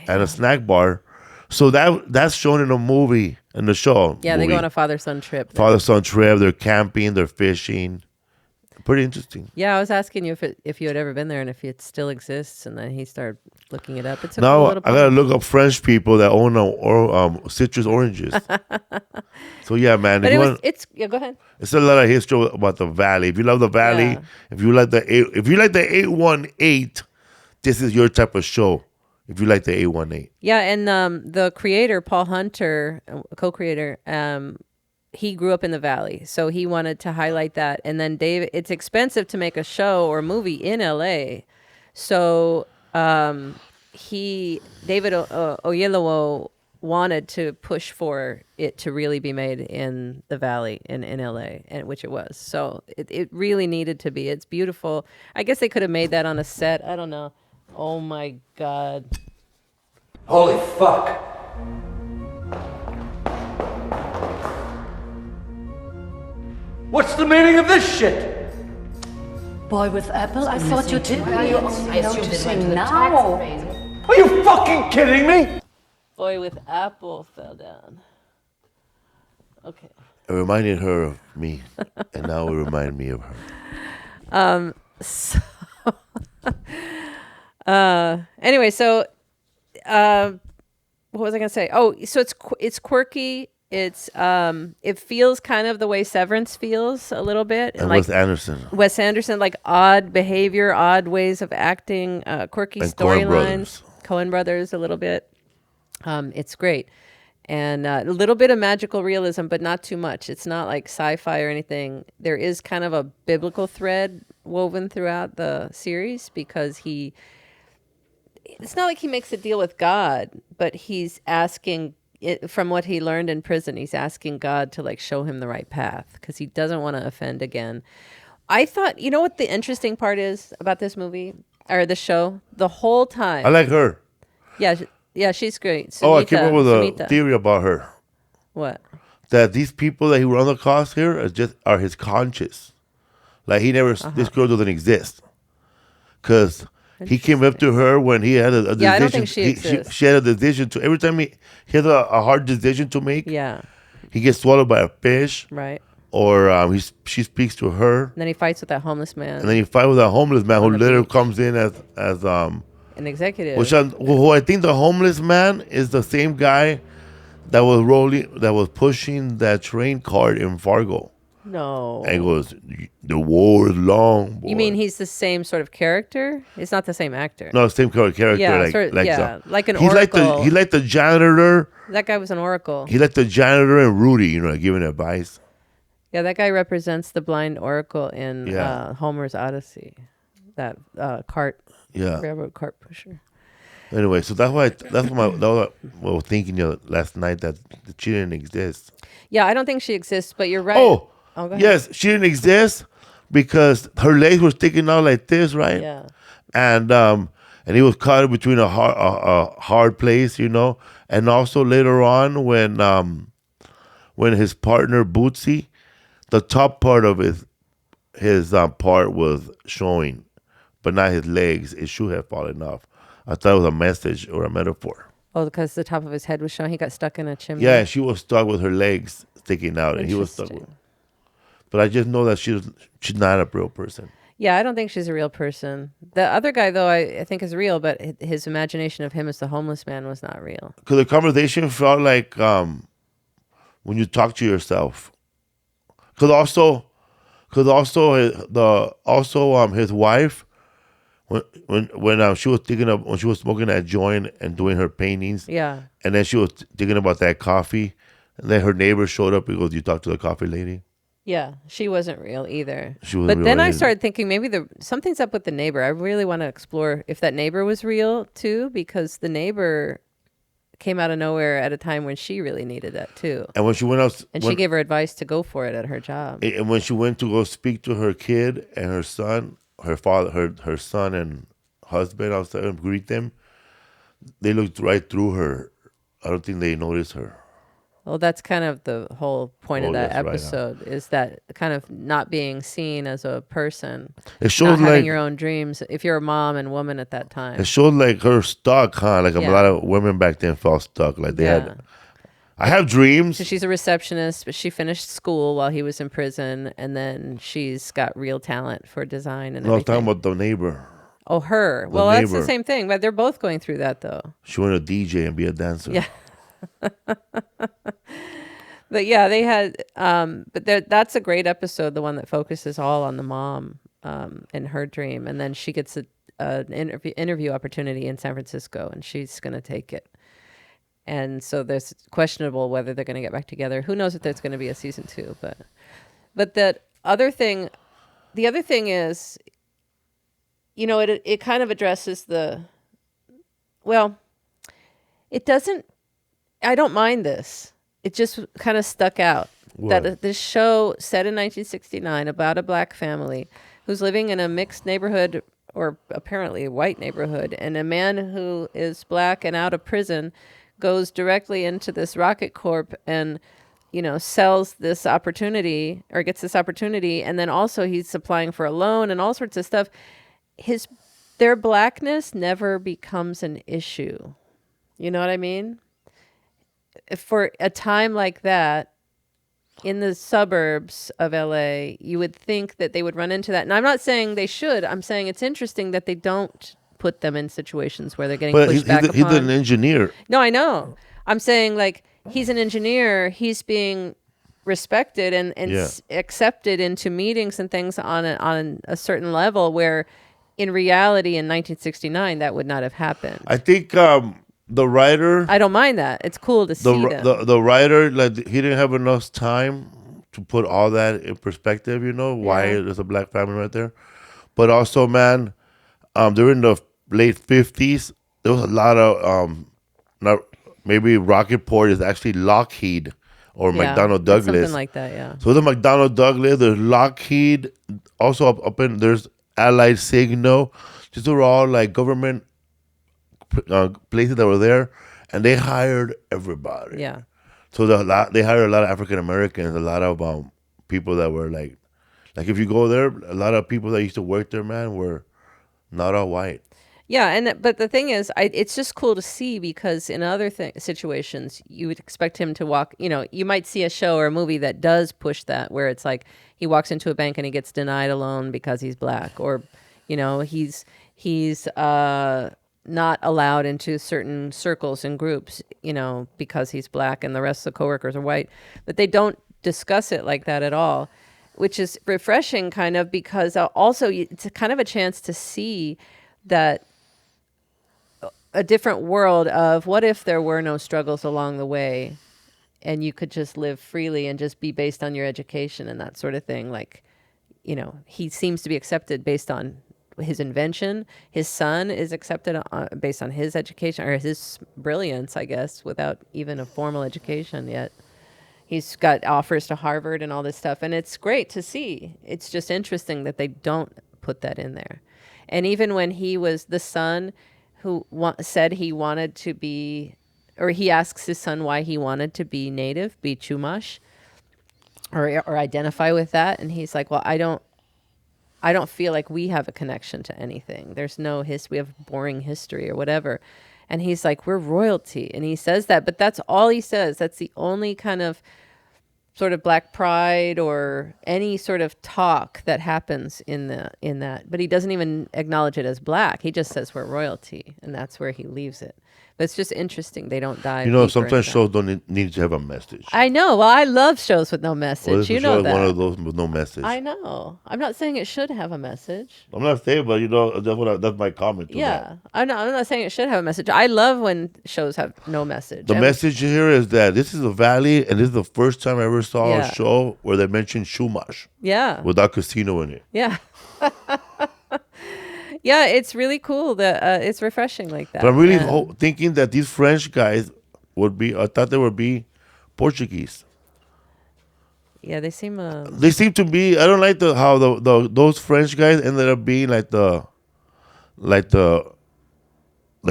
and a snack bar. So that's shown in a movie, in the show. Yeah, they go on a father-son trip. Father-son trip. They're camping. They're fishing. Pretty interesting. Yeah, I was asking you if you had ever been there and if it still exists, and then he started looking it up. It's a cool little I gotta look up French people that own citrus oranges. So yeah, man. But yeah. Go ahead. It's a lot of history about the valley. If you love the valley, if you like the 818, this is your type of show. If you like the 818. Yeah, and the creator Paul Hunter, co-creator, he grew up in the valley, so he wanted to highlight that. And then David, it's expensive to make a show or movie in LA, so David Oyelowo wanted to push for it to really be made in the valley in LA, and which it was. So it really needed to be. It's beautiful. I guess they could have made that on a set. I don't know. Oh my God. Holy fuck. What's the meaning of this shit? Boy with apple, I thought you did. Why are you only noticing now? Are you fucking kidding me? Boy with apple fell down. Okay. It reminded her of me, and now it reminded me of her. So anyway, so what was I gonna say? Oh, so it's quirky. It's it feels kind of the way Severance feels a little bit, and like Wes Anderson, like odd behavior, odd ways of acting, quirky storylines. Coen Brothers a little bit. It's great, and a little bit of magical realism, but not too much. It's not like sci-fi or anything. There is kind of a biblical thread woven throughout the series because it's not like he makes a deal with God, but he's asking from what he learned in prison, he's asking God to like show him the right path because he doesn't want to offend again. I thought, you know what the interesting part is about this movie or the show? The whole time. I like her. Yeah, she's great. Sunita, I came up with a theory about her. What? That these people that he run across here are his conscious. Like this girl doesn't exist. Because he came up to her when he had a decision. Yeah, I don't think she exists. She had a decision to, every time he has a hard decision to make. Yeah. He gets swallowed by a fish. Right. Or she speaks to her. And then he fights with that homeless man. And then he fights with a homeless man who literally comes in as an executive. Who I think the homeless man is the same guy that was pushing that train cart in Fargo. No. And he goes, the war is long, boy. You mean he's the same sort of character? It's not the same actor. No, same character. Yeah, like an oracle. He's like the janitor. That guy was an oracle. He's like the janitor and Rudy, giving advice. Yeah, that guy represents the blind oracle in Homer's Odyssey. That cart. Yeah. Railroad cart pusher. Anyway, so that's what I was thinking last night that she didn't exist. Yeah, I don't think she exists, but you're right. Oh, go ahead. Yes, she didn't exist because her legs were sticking out like this, right? Yeah. And he was caught between a hard place, and also later on when his partner Bootsy, the top part of his part was showing, but not his legs. It should have fallen off. I thought it was a message or a metaphor. Oh, because the top of his head was showing. He got stuck in a chimney. Yeah, she was stuck with her legs sticking out, and he was stuck with. But I just know that she's not a real person. Yeah, I don't think she's a real person. The other guy, though, I think is real, but his imagination of him as the homeless man was not real. Because the conversation felt like when you talk to yourself. Because also his wife. When she was when she was smoking that joint and doing her paintings, yeah, and then she was thinking about that coffee, and then her neighbor showed up. He goes, "You talked to the coffee lady?" Yeah, she wasn't real either. But then I started thinking maybe something's up with the neighbor. I really want to explore if that neighbor was real too, because the neighbor came out of nowhere at a time when she really needed that too. And when she went out, and she gave her advice to go for it at her job. And when she went to go speak to her kid and her son, her father, her son and husband outside and greet them, they looked right through her. I don't think they noticed her. Well, that's kind of the whole point of that that's right, episode is that kind of not being seen as a person. It shows not having like your own dreams. If you're a mom and woman at that time, it showed like her stuck, huh? Like a lot of women back then felt stuck. Like they had. I have dreams. So she's a receptionist, but she finished school while he was in prison, and then she's got real talent for design and No, I was everything. talking about the neighbor. Oh, her. The Well, that's the neighbor. same thing, but they're both going through that though. She wanted to DJ and be a dancer. Yeah. But yeah, they had, but that's a great episode, the one that focuses all on the mom and her dream. And then she gets an interview opportunity in San Francisco, and she's going to take it. And so there's questionable whether they're going to get back together. Who knows if there's going to be a season 2, but the other thing is, you know, it kind of addresses it doesn't, I don't mind this. It just kind of stuck out that this show set in 1969 about a black family who's living in a mixed neighborhood, or apparently a white neighborhood, and a man who is black and out of prison goes directly into this Rocket Corp and, you know, sells this opportunity or gets this opportunity. And then also he's applying for a loan and all sorts of stuff. Their blackness never becomes an issue. You know what I mean? For a time like that, in the suburbs of LA, you would think that they would run into that. And I'm not saying they should. I'm saying it's interesting that they don't put them in situations where they're getting pushed back upon. He's an engineer. No, I know. I'm saying, like, he's an engineer. He's being respected and accepted into meetings and things on a certain level where in reality in 1969 that would not have happened. I think the writer. I don't mind that. It's cool to see them. The writer, like, he didn't have enough time to put all that in perspective. You know why there's a black family right there, but also, man, during the late 50s, there was a lot of not maybe Rocketport is actually Lockheed or McDonnell Douglas, something like that. Yeah. So the McDonnell Douglas, there's Lockheed, also up in there's Allied Signal. These are all like government places that were there, and they hired everybody. Yeah. So they hired a lot of African Americans, a lot of people that were like if you go there, a lot of people that used to work there, man, were not all white. Yeah, but the thing is, it's just cool to see because in other situations, you would expect him to walk. You know, you might see a show or a movie that does push that, where it's like he walks into a bank and he gets denied a loan because he's black, or, you know, he's not allowed into certain circles and groups, you know, because he's black and the rest of the coworkers are white. But they don't discuss it like that at all, which is refreshing, kind of, because also it's kind of a chance to see that a different world of what if there were no struggles along the way and you could just live freely and just be based on your education and that sort of thing. Like, you know, he seems to be accepted based on his invention. His son is accepted based on his education or his brilliance, I guess, without even a formal education yet. He's got offers to Harvard and all this stuff. And it's great to see. It's just interesting that they don't put that in there. And even when he was the son who said he wanted to be, or he asks his son why he wanted to be native, be Chumash, or identify with that. And he's like, well, I don't feel like we have a connection to anything. There's no we have boring history or whatever. And he's like, we're royalty. And he says that, but that's all he says. That's the only kind of sort of black pride or any sort of talk that happens in that. But he doesn't even acknowledge it as black. He just says we're royalty, and that's where he leaves it. But it's just interesting. They don't dive. You know, sometimes shows don't need to have a message. I know. Well, I love shows with no message. Well, you know that. One of those with no message. I know. I'm not saying it should have a message. I'm not saying, but you know, that's my comment. Yeah, I'm not saying it should have a message. I love when shows have no message. The message here is that this is a valley, and this is the first time I ever saw a show where they mentioned Chumash. Yeah. Without casino in it. Yeah. Yeah, it's really cool that it's refreshing like that. But I'm really thinking that these French guys would be. I thought they would be Portuguese. Yeah, they seem. They seem to be. I don't like how those French guys ended up being like the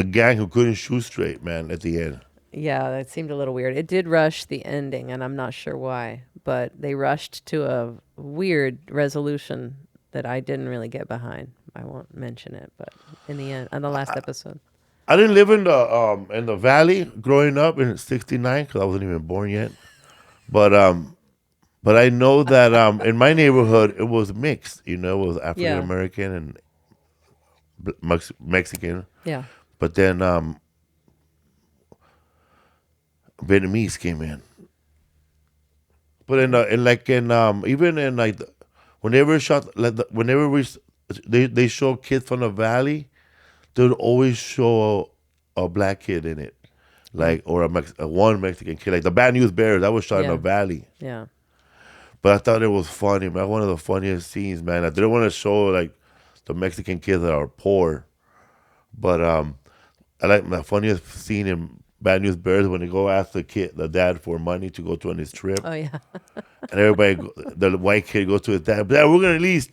gang who couldn't shoot straight, man. At the end. Yeah, that seemed a little weird. It did rush the ending, and I'm not sure why, but they rushed to a weird resolution that I didn't really get behind. I won't mention it, but in the end, on the last episode. I didn't live in the valley growing up in '69 because I wasn't even born yet. But I know that in my neighborhood it was mixed. You know, it was African American and Mexican. Yeah. But then Vietnamese came in. But whenever they show kids from the valley, they would always show a black kid in it, or one Mexican kid, like the Bad News Bears. That was shot in the valley. Yeah. But I thought it was funny, man. One of the funniest scenes, man. I didn't want to show like the Mexican kids that are poor, but I like the funniest scene in Bad News Bears when they go ask the dad for money to go on his trip. Oh yeah. And everybody, the white kid goes to his dad. Dad, we're gonna need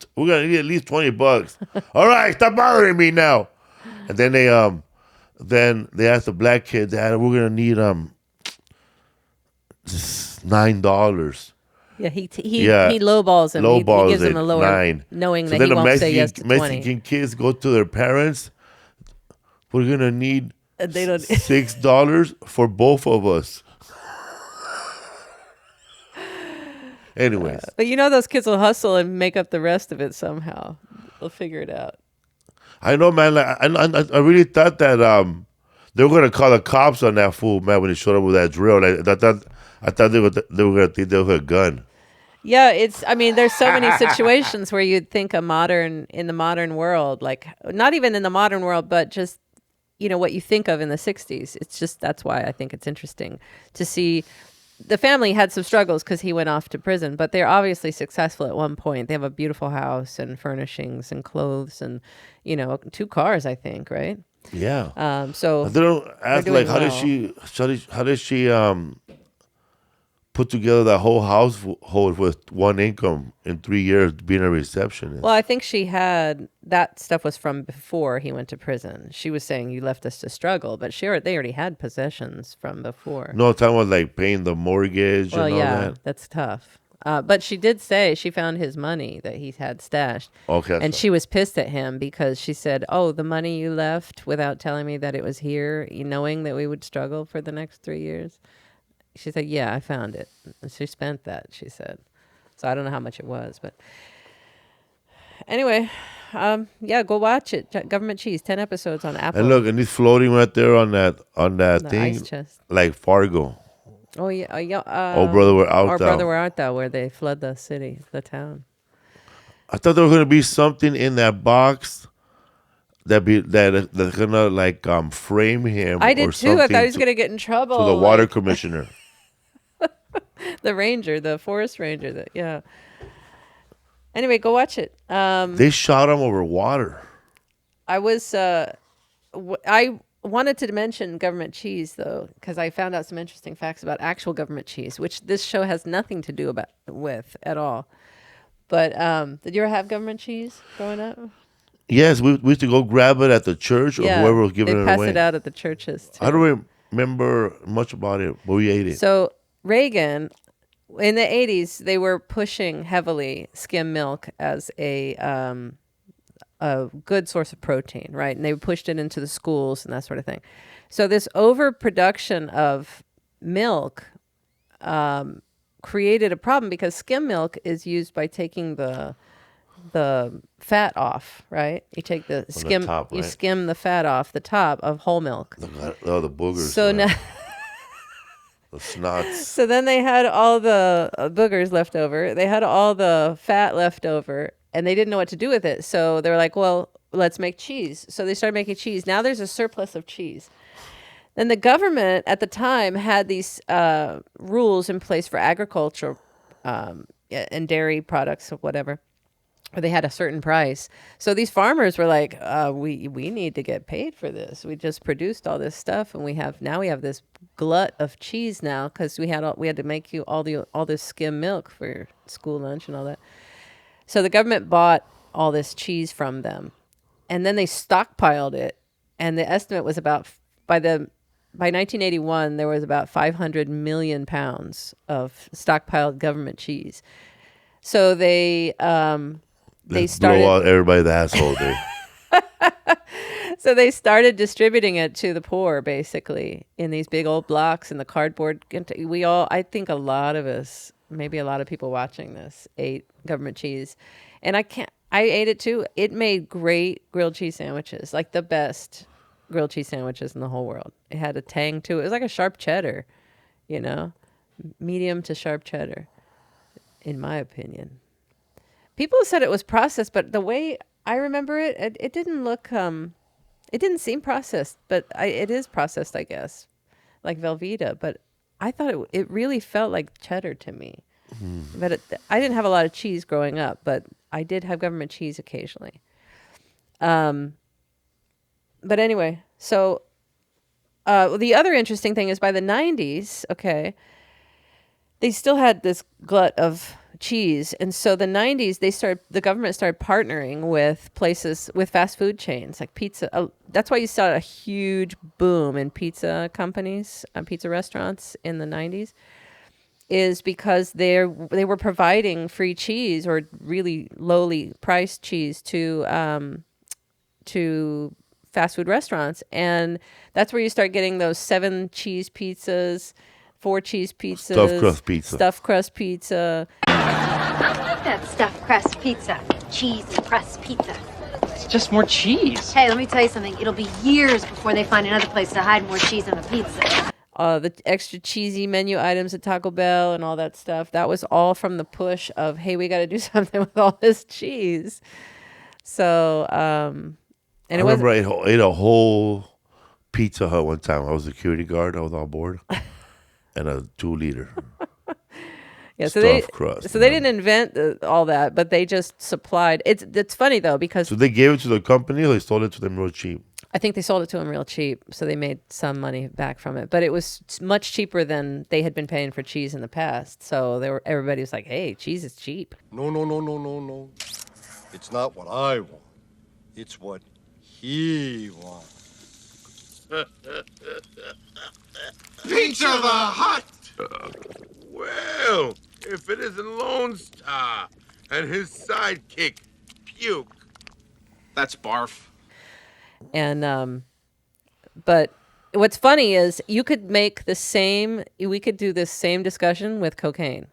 at least $20. All right, stop bothering me now. And then they ask the black kid, Dad, we're gonna need just $9. Yeah, he lowballs him. He gives him a lower 9, knowing that he won't say yes to 20. Mexican kids go to their parents. We're gonna need they don't $6 for both of us. Anyways, but those kids will hustle and make up the rest of it somehow. They'll figure it out. I know, man. Like, I really thought that they were gonna call the cops on that fool, man, when he showed up with that drill. Like, I thought they were gonna think they were a gun. Yeah, there's so many situations where you'd think in the modern world, like not even in the modern world, but just what you think of in the 60s. It's just, that's why I think it's interesting to see. The family had some struggles because he went off to prison, but they're obviously successful at one point. They have a beautiful house and furnishings and clothes and 2 cars, I think, right? Yeah. So they don't ask like how did she put together that whole household with one income in 3 years being a receptionist? Well, I think she had that stuff was from before he went to prison. She was saying you left us to struggle, but they already had possessions from before. No, time was like paying the mortgage and all that. That's tough. But she did say she found his money that he had stashed. Okay. And she was pissed at him because she said, "Oh, the money you left without telling me that it was here, knowing that we would struggle for the next 3 years." She said, "Yeah, I found it." And she spent that, she said. So I don't know how much it was, but anyway, go watch it. Government Cheese, 10 episodes on Apple. And look, and he's floating right there on that thing, ice chest. like Fargo. Oh yeah, Oh brother, where art thou? Brother, where art thou? Where they flood the city, the town. I thought there was gonna be something in that box that's gonna like frame him. I did too. I thought he was gonna get in trouble. To the water commissioner. The ranger, the forest ranger. Yeah. Anyway, go watch it. They shot him over water. I wanted to mention government cheese though, because I found out some interesting facts about actual government cheese, which this show has nothing to do with at all. But did you ever have government cheese growing up? Yes, we used to go grab it at the church or whoever was giving it away. They pass it out at the churches too. I don't remember much about it, but we ate it. So Reagan, in the 80s, they were pushing heavily skim milk as a good source of protein, right? And they pushed it into the schools and that sort of thing. So this overproduction of milk created a problem because skim milk is used by taking the fat off, right? You take the skim, top, you right? skim the fat off the top of whole milk. Oh, the boogers. So now. The snots. So then they had all the boogers left over. They had all the fat left over, and they didn't know what to do with it. So they were like, well, let's make cheese. So they started making cheese. Now there's a surplus of cheese. Then the government at the time had these rules in place for agriculture and dairy products or whatever. or they had a certain price. So these farmers were like, we need to get paid for this. We just produced all this stuff, and we have this glut of cheese now because we had to make you all this skim milk for school lunch and all that. So the government bought all this cheese from them, and then they stockpiled it. And the estimate was by 1981 there was about 500 million pounds of stockpiled government cheese. So they started blow out everybody the asshole there. So they started distributing it to the poor, basically, in these big old blocks in the cardboard. I think a lot of us, maybe a lot of people watching this, ate government cheese, and I ate it too. It made great grilled cheese sandwiches, like the best grilled cheese sandwiches in the whole world. It had a tang to it. It was like a sharp cheddar, medium to sharp cheddar, in my opinion. People said it was processed, but the way I remember it, it didn't look, it didn't seem processed, but it is processed, I guess, like Velveeta. But I thought it really felt like cheddar to me. But I didn't have a lot of cheese growing up, but I did have government cheese occasionally. But anyway, so the other interesting thing is by the 90s, they still had this glut of cheese. And so the 90s, the government started partnering with fast food chains like pizza. That's why you saw a huge boom in pizza companies, pizza restaurants in the 90s, is because they were providing free cheese or really lowly priced cheese to fast food restaurants. And that's where you start getting those 7 cheese pizzas, 4 cheese pizzas, stuffed crust pizza. That stuffed crust pizza, cheese crust pizza. It's just more cheese. Hey, let me tell you something. It'll be years before they find another place to hide more cheese on the pizza. The extra cheesy menu items at Taco Bell and all that stuff. That was all from the push of, hey, we got to do something with all this cheese. So, and I remember I ate a whole Pizza Hut one time. I was a security guard. I was on board. And a 2-liter. Yeah, so crust, they didn't invent all that, but they just supplied. It's funny though because so they gave it to the company, or they sold it to them real cheap. I think they sold it to them real cheap, so they made some money back from it. But it was much cheaper than they had been paying for cheese in the past. So everybody was like, "Hey, cheese is cheap." No. It's not what I want. It's what he wants. Pizza the Hut! Well, if it isn't Lone Star and his sidekick, Puke. That's barf. And, but what's funny is we could do this same discussion with cocaine.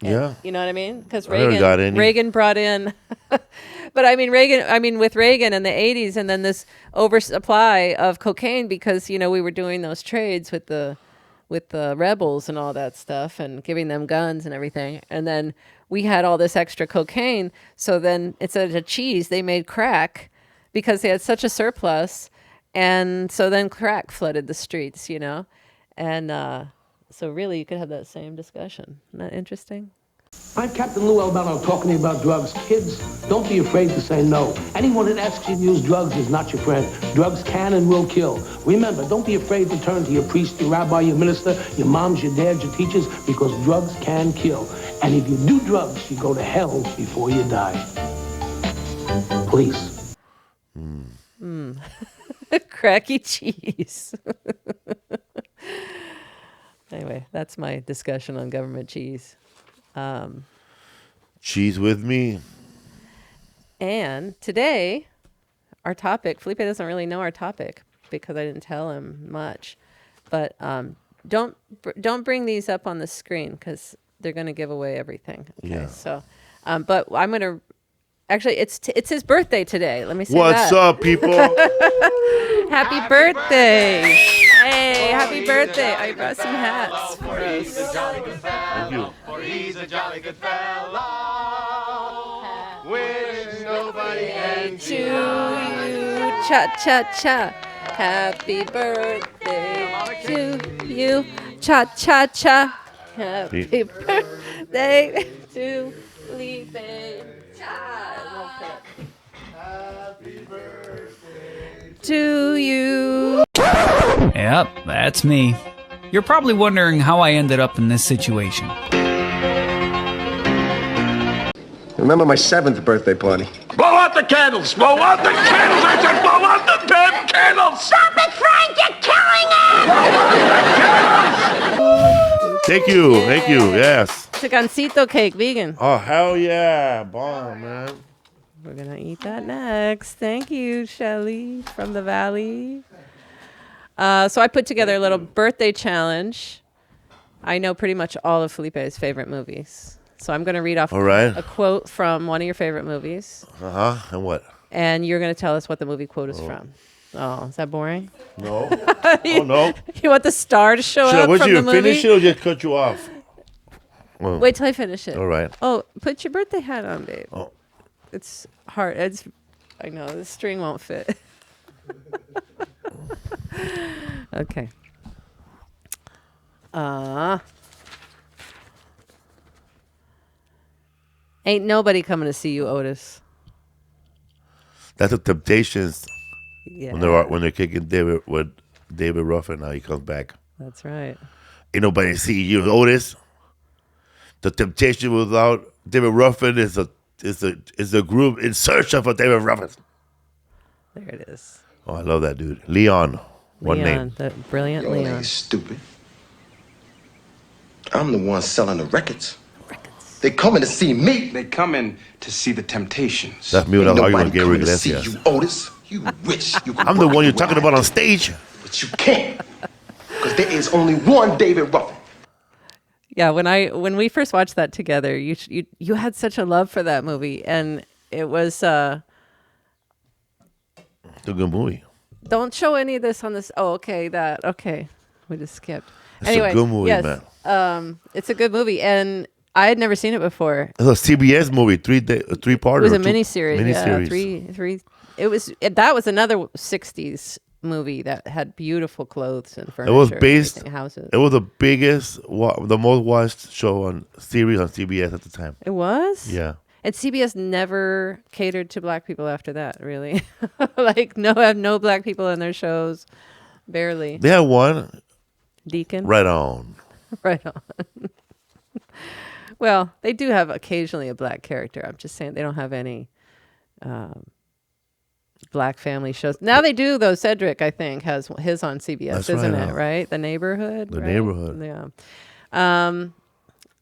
Yeah. You know what I mean? Because Reagan brought in, but with Reagan in the 80s, and then this oversupply of cocaine because, we were doing those trades with the rebels and all that stuff and giving them guns and everything. And then we had all this extra cocaine. So then instead of cheese, they made crack because they had such a surplus. And so then crack flooded the streets, and, so really, you could have that same discussion. Isn't that interesting? I'm Captain Lou Albano talking to you about drugs. Kids, don't be afraid to say no. Anyone that asks you to use drugs is not your friend. Drugs can and will kill. Remember, don't be afraid to turn to your priest, your rabbi, your minister, your moms, your dads, your teachers, because drugs can kill. And if you do drugs, you go to hell before you die. Please. Cracky cheese. Anyway, that's my discussion on government cheese. Cheese with me. And today, our topic, Felipe doesn't really know our topic because I didn't tell him much. But don't bring these up on the screen because they're going to give away everything. Okay, yeah. So, but I'm going to... Actually, it's his birthday today. Let me say What's up, people? Happy birthday! Hey, happy birthday! I brought some hats for us. Thank you. For he's a jolly good fella. Wish nobody and To you, cha-cha-cha. Happy birthday to you, cha-cha-cha. Happy birthday to Felipe. Happy birthday to you. Yep, that's me. You're probably wondering how I ended up in this situation. Remember my 7th birthday party? Blow out the candles! Blow out the candles! I said blow out the damn candles! Stop it, Frank! You're killing it! Thank you. Thank you. Yes. It's a gansito cake, vegan. Oh, hell yeah. Bomb, man. We're going to eat that next. Thank you, Shelly from the Valley. So I put together a little birthday challenge. I know pretty much all of Felipe's favorite movies. So I'm going to read off a quote from one of your favorite movies. Uh-huh. And what? And you're going to tell us what the movie quote is from. Oh, is that boring? No. Oh, no. You want the star to show up from the movie? Finish it or just cut you off? Well, wait till I finish it. All right. Oh, put your birthday hat on, babe. Oh. It's hard. I know, the string won't fit. Okay. Ain't nobody coming to see you, Otis. That's the Temptations. Yeah. When they're kicking David Ruffin, now he comes back. That's right. Ain't nobody see you, Otis. The Temptation without David Ruffin is a group in search of a David Ruffin. There it is. Oh, I love that dude. Leon. One name. The brilliant Leon. Stupid. I'm the one selling the records. They coming to see me. They come in to see the Temptations. That's me without arguing with Gabriel Iglesias. You, Otis. You wish you could. I'm the one you're talking about on stage. But you can't. Because there is only one David Ruffin. Yeah, when we first watched that together, you had such a love for that movie, and it was It's a good movie. Don't show any of this on this. Oh, okay, we just skipped. It's Anyway, a good movie, yes, man. It's a good movie, and I had never seen it before. It's a CBS movie, three-parter. It was a miniseries. Miniseries. Yeah, three. That was another '60s movie that had beautiful clothes and furniture. It was based. Houses. It was the biggest, the most watched show on CBS at the time. It was. Yeah. And CBS never catered to black people after that. Really, have no black people in their shows. Barely. They had one. Deacon. Right on. Right on. Well, they do have occasionally a black character. I'm just saying they don't have any black family shows. Now they do, though. Cedric, I think, has his on CBS, That's isn't right, it? Right? The Neighborhood. The right? Neighborhood. Yeah.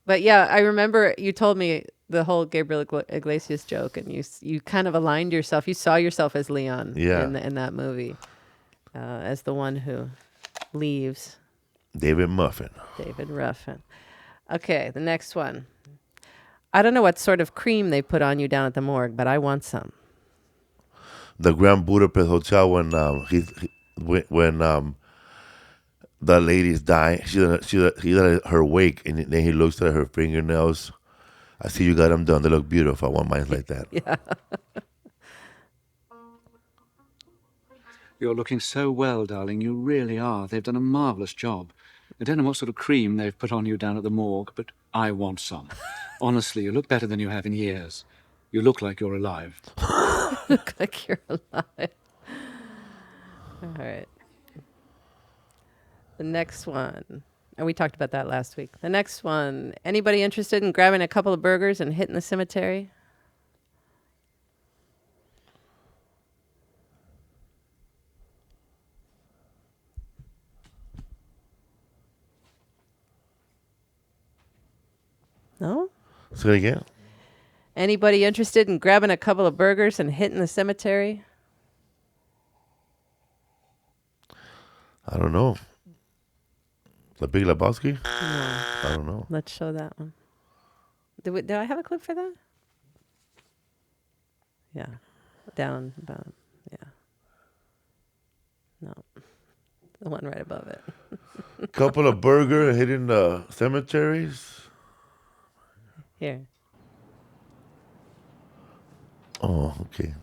But yeah, I remember you told me the whole Gabriel Iglesias joke, and you kind of aligned yourself. You saw yourself as Leon in that movie, as the one who leaves. David Ruffin. Okay, the next one. I don't know what sort of cream they put on you down at the morgue, but I want some. The Grand Budapest Hotel when the lady's dying, he's at her wake, and then he looks at her fingernails. I see you got them done. They look beautiful. I want mine like that. Yeah. You're looking so well, darling. You really are. They've done a marvelous job. I don't know what sort of cream they've put on you down at the morgue, but I want some. Honestly, you look better than you have in years. You look like you're alive. Look like you're alive. All right. The next one. And we talked about that last week. The next one. Anybody interested in grabbing a couple of burgers and hitting the cemetery? No? Say it again. Anybody interested in grabbing a couple of burgers and hitting the cemetery? I don't know. The Big Lebowski? No. I don't know. Let's show that one. Do I have a clip for that? Yeah. Down. Yeah. No. The one right above it. Couple of burger hitting the cemeteries. Here. Oh, okay.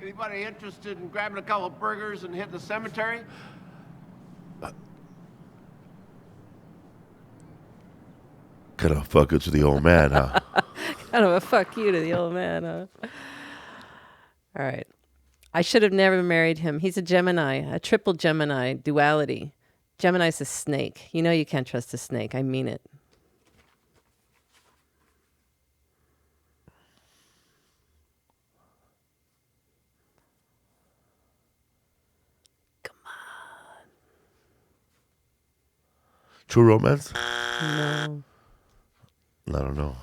Anybody interested in grabbing a couple of burgers and hitting the cemetery? Kind of fuck it to the old man, huh? Kind of a fuck you to the old man, huh? All right. I should have never married him. He's a Gemini, a triple Gemini duality. Gemini's a snake. You know you can't trust a snake. I mean it. Come on. True Romance? No. I don't know.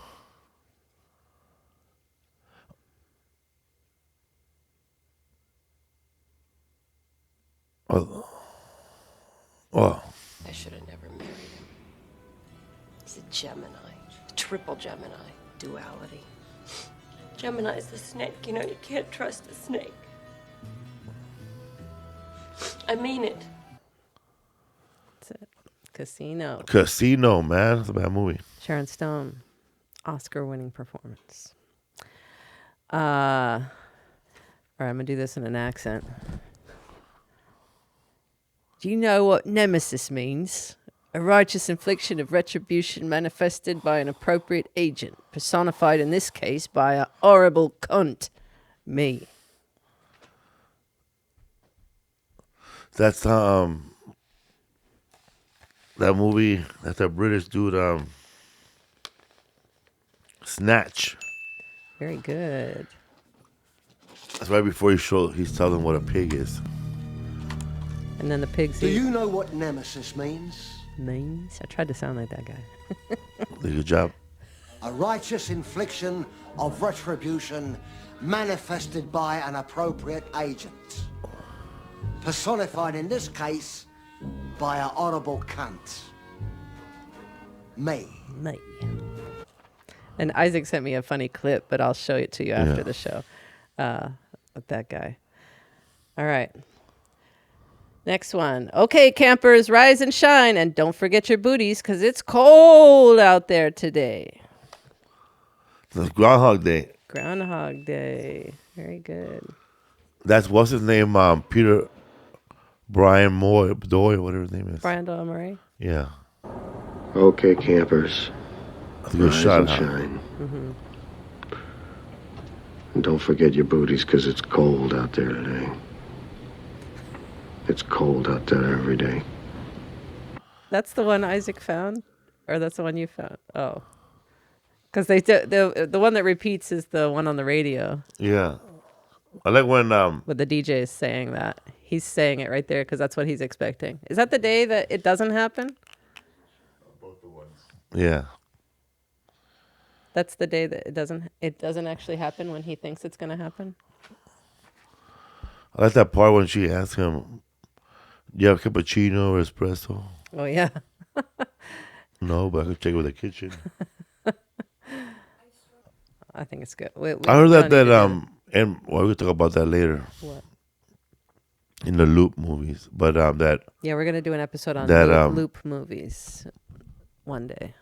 Oh. I should have never married him. He's a Gemini, a triple Gemini duality. Gemini's the snake. You know, you can't trust a snake. I mean it. That's it. Casino. Casino, man. It's a bad movie. Sharon Stone, Oscar-winning performance. All right, I'm going to do this in an accent. Do you know what nemesis means? A righteous infliction of retribution manifested by an appropriate agent, personified in this case by a horrible cunt, me. That's that movie. That's a British dude. Snatch. Very good. That's right before he's telling what a pig is. And then the pigs. Do you know what nemesis means? Means? I tried to sound like that guy. Good job. A righteous infliction of retribution manifested by an appropriate agent. Personified in this case by a honorable cunt. Me. Me. And Isaac sent me a funny clip, but I'll show it to you after the show. With that guy. All right. Next one. Okay, campers, rise and shine, and don't forget your booties, because it's cold out there today. It's Groundhog Day. Groundhog Day. Very good. That's what's his name? Peter Brian Moy, Doyle, whatever his name is. Brian Doyle Murray. Yeah. Okay, campers. That's a good shot, and huh? shine. Mm-hmm. And don't forget your booties, because it's cold out there today. It's cold out there every day. That's the one Isaac found? Or that's the one you found? Oh. Because they the one that repeats is the one on the radio. Yeah. I like when... With the DJ is saying that. He's saying it right there because that's what he's expecting. Is that the day that it doesn't happen? Both the ones. Yeah. That's the day that it doesn't actually happen when he thinks it's going to happen? I like that part when she asked him, do you have cappuccino or espresso? Oh, yeah. No, but I could check with the kitchen. I think it's good. I heard that and we're going to talk about that later. What? In the Loop movies. But that... Yeah, we're going to do an episode on Loop movies one day.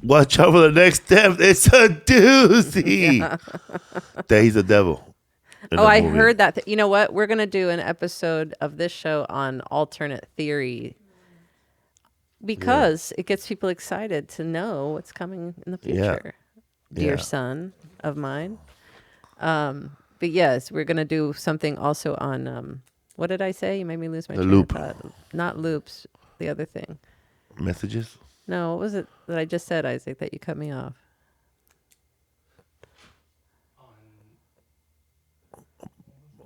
Watch out for the next step. It's a doozy. Yeah. That he's a devil. Oh, I heard that. You know what? We're going to do an episode of this show on alternate theory because it gets people excited to know what's coming in the future. Dear son of mine. But yes, we're going to do something also on, what did I say? You made me lose my train of thought. Not loops, the other thing. Messages? No, what was it that I just said, Isaac, that you cut me off?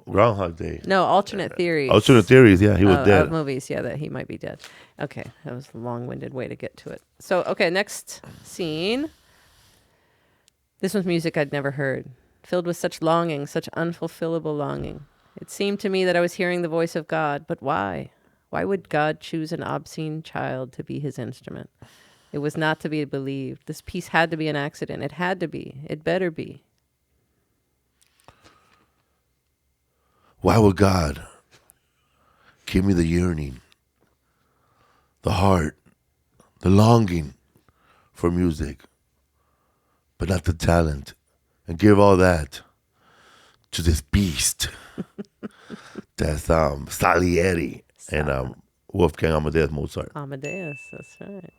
Groundhog Day. No, alternate theories. Alternate theories, yeah, he was dead. Of movies, yeah, that he might be dead. Okay, that was a long-winded way to get to it. So, okay, next scene. This was music I'd never heard, filled with such longing, such unfulfillable longing. It seemed to me that I was hearing the voice of God, but why? Why would God choose an obscene child to be his instrument? It was not to be believed. This piece had to be an accident. It had to be. It better be. Why would God give me the yearning, the heart, the longing for music, but not the talent, and give all that to this beast? That's Salieri and Wolfgang Amadeus Mozart. Amadeus, that's right.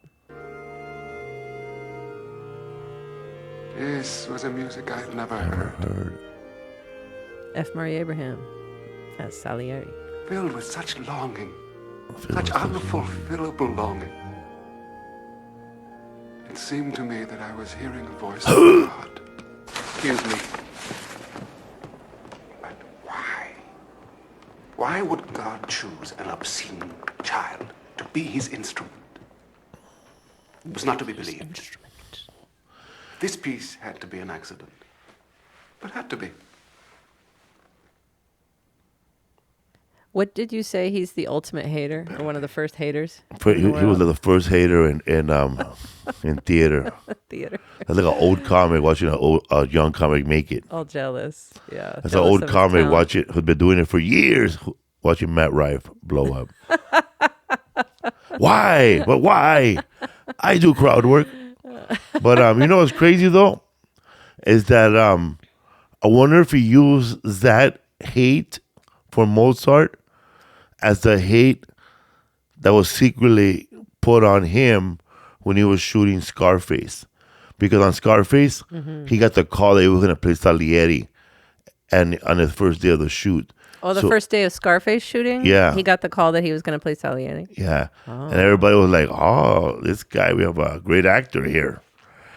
This was a music I'd never heard. F. Murray Abraham as Salieri. Filled with such longing. Such unfulfillable longing. It seemed to me that I was hearing a voice of God. Excuse me. But why? Why would God choose an obscene child to be his instrument? It was not to be believed. This piece had to be an accident. But had to be. What did you say? He's the ultimate hater, or one of the first haters? He was the first hater in theater. Theater. That's like an old comic watching a young comic make it. All jealous. Yeah. That's an old comic watching who's been doing it for years, watching Matt Rife blow up. Why? But why? I do crowd work. But you know what's crazy though? Is that I wonder if he used that hate for Mozart as the hate that was secretly put on him when he was shooting Scarface. Because on Scarface, he got the call that he was going to play Salieri and on his first day of the shoot. Oh, the first day of Scarface shooting? Yeah. He got the call that he was going to play Salieri? Yeah. Oh. And everybody was like, oh, this guy, we have a great actor here.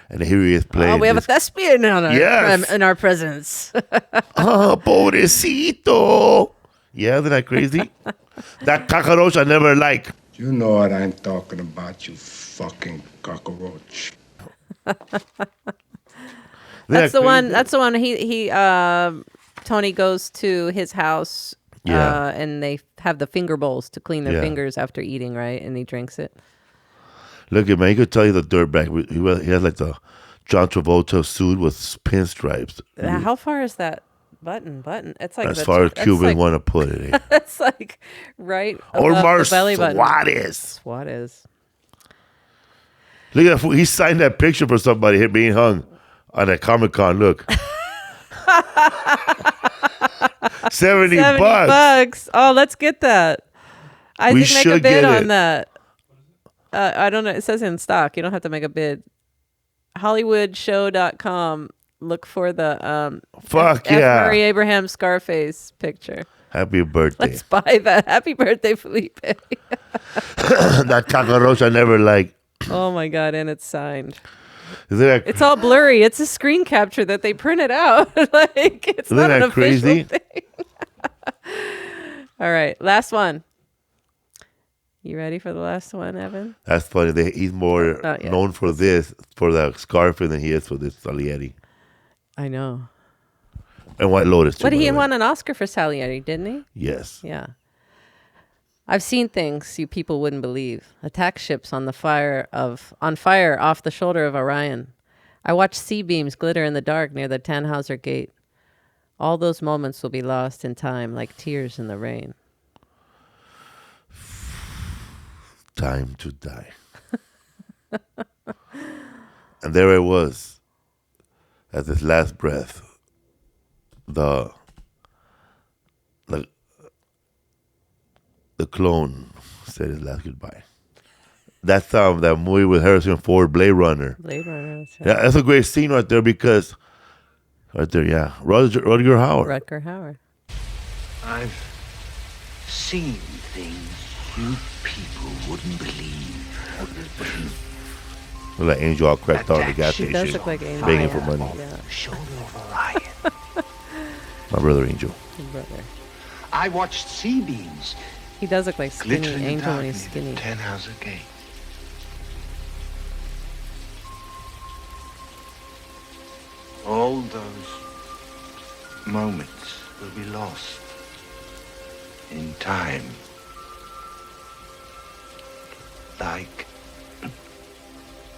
And here he is playing. Oh, we have a thespian in our presence. Oh, pobrecito. Yeah, isn't that crazy? That cockroach I never like. You know what I'm talking about, you fucking cockroach. That's the one. That's the one. He Tony goes to his house. Yeah. And they have the finger bowls to clean their fingers after eating, right? And he drinks it. Look at man, he could tell you the dirtbag. He had like the John Travolta suit with pinstripes. How far is that button? It's like as far as Cubans want to put it. Eh? That's like right or above the belly button. Suarez. Look at that. He signed that picture for somebody here being hung on at Comic-Con. Look. 70 bucks. Oh, let's get that. I we think make a bid on that. I don't know. It says in stock. You don't have to make a bid. HollywoodShow.com. Look for the F. Murray Abraham Scarface picture. Happy birthday. Let's buy that. Happy birthday, Felipe. That cockroach I never liked. Oh my God, and it's signed. It's all blurry. It's a screen capture that they printed out. Like it's not an official thing. All right, last one. You ready for the last one, Evan? That's funny. He's more known for this, for the Scarface, than he is for this Salieri. I know. And White Lotus, too. But he won an Oscar for Salieri, didn't he? Yes. Yeah. I've seen things you people wouldn't believe. Attack ships on fire off the shoulder of Orion. I watched sea beams glitter in the dark near the Tannhauser Gate. All those moments will be lost in time like tears in the rain. Time to die. And there it was. At his last breath, the clone said his last goodbye. That's that movie with Harrison Ford, Blade Runner. Blade Runner. That's right. Yeah, that's a great scene right there because, right there, yeah, Rutger Hauer. Rutger Hauer. I've seen things you people wouldn't believe. Look like Angel all cracked out in the gas She station. does look like Angel. Begging for money. Yeah. Shoulder of Orion. My brother Angel. His brother. I watched sea beams. He does look like skinny glittering Angel when dark he's near skinny. the Tannhauser Gate. All those moments will be lost in time. Like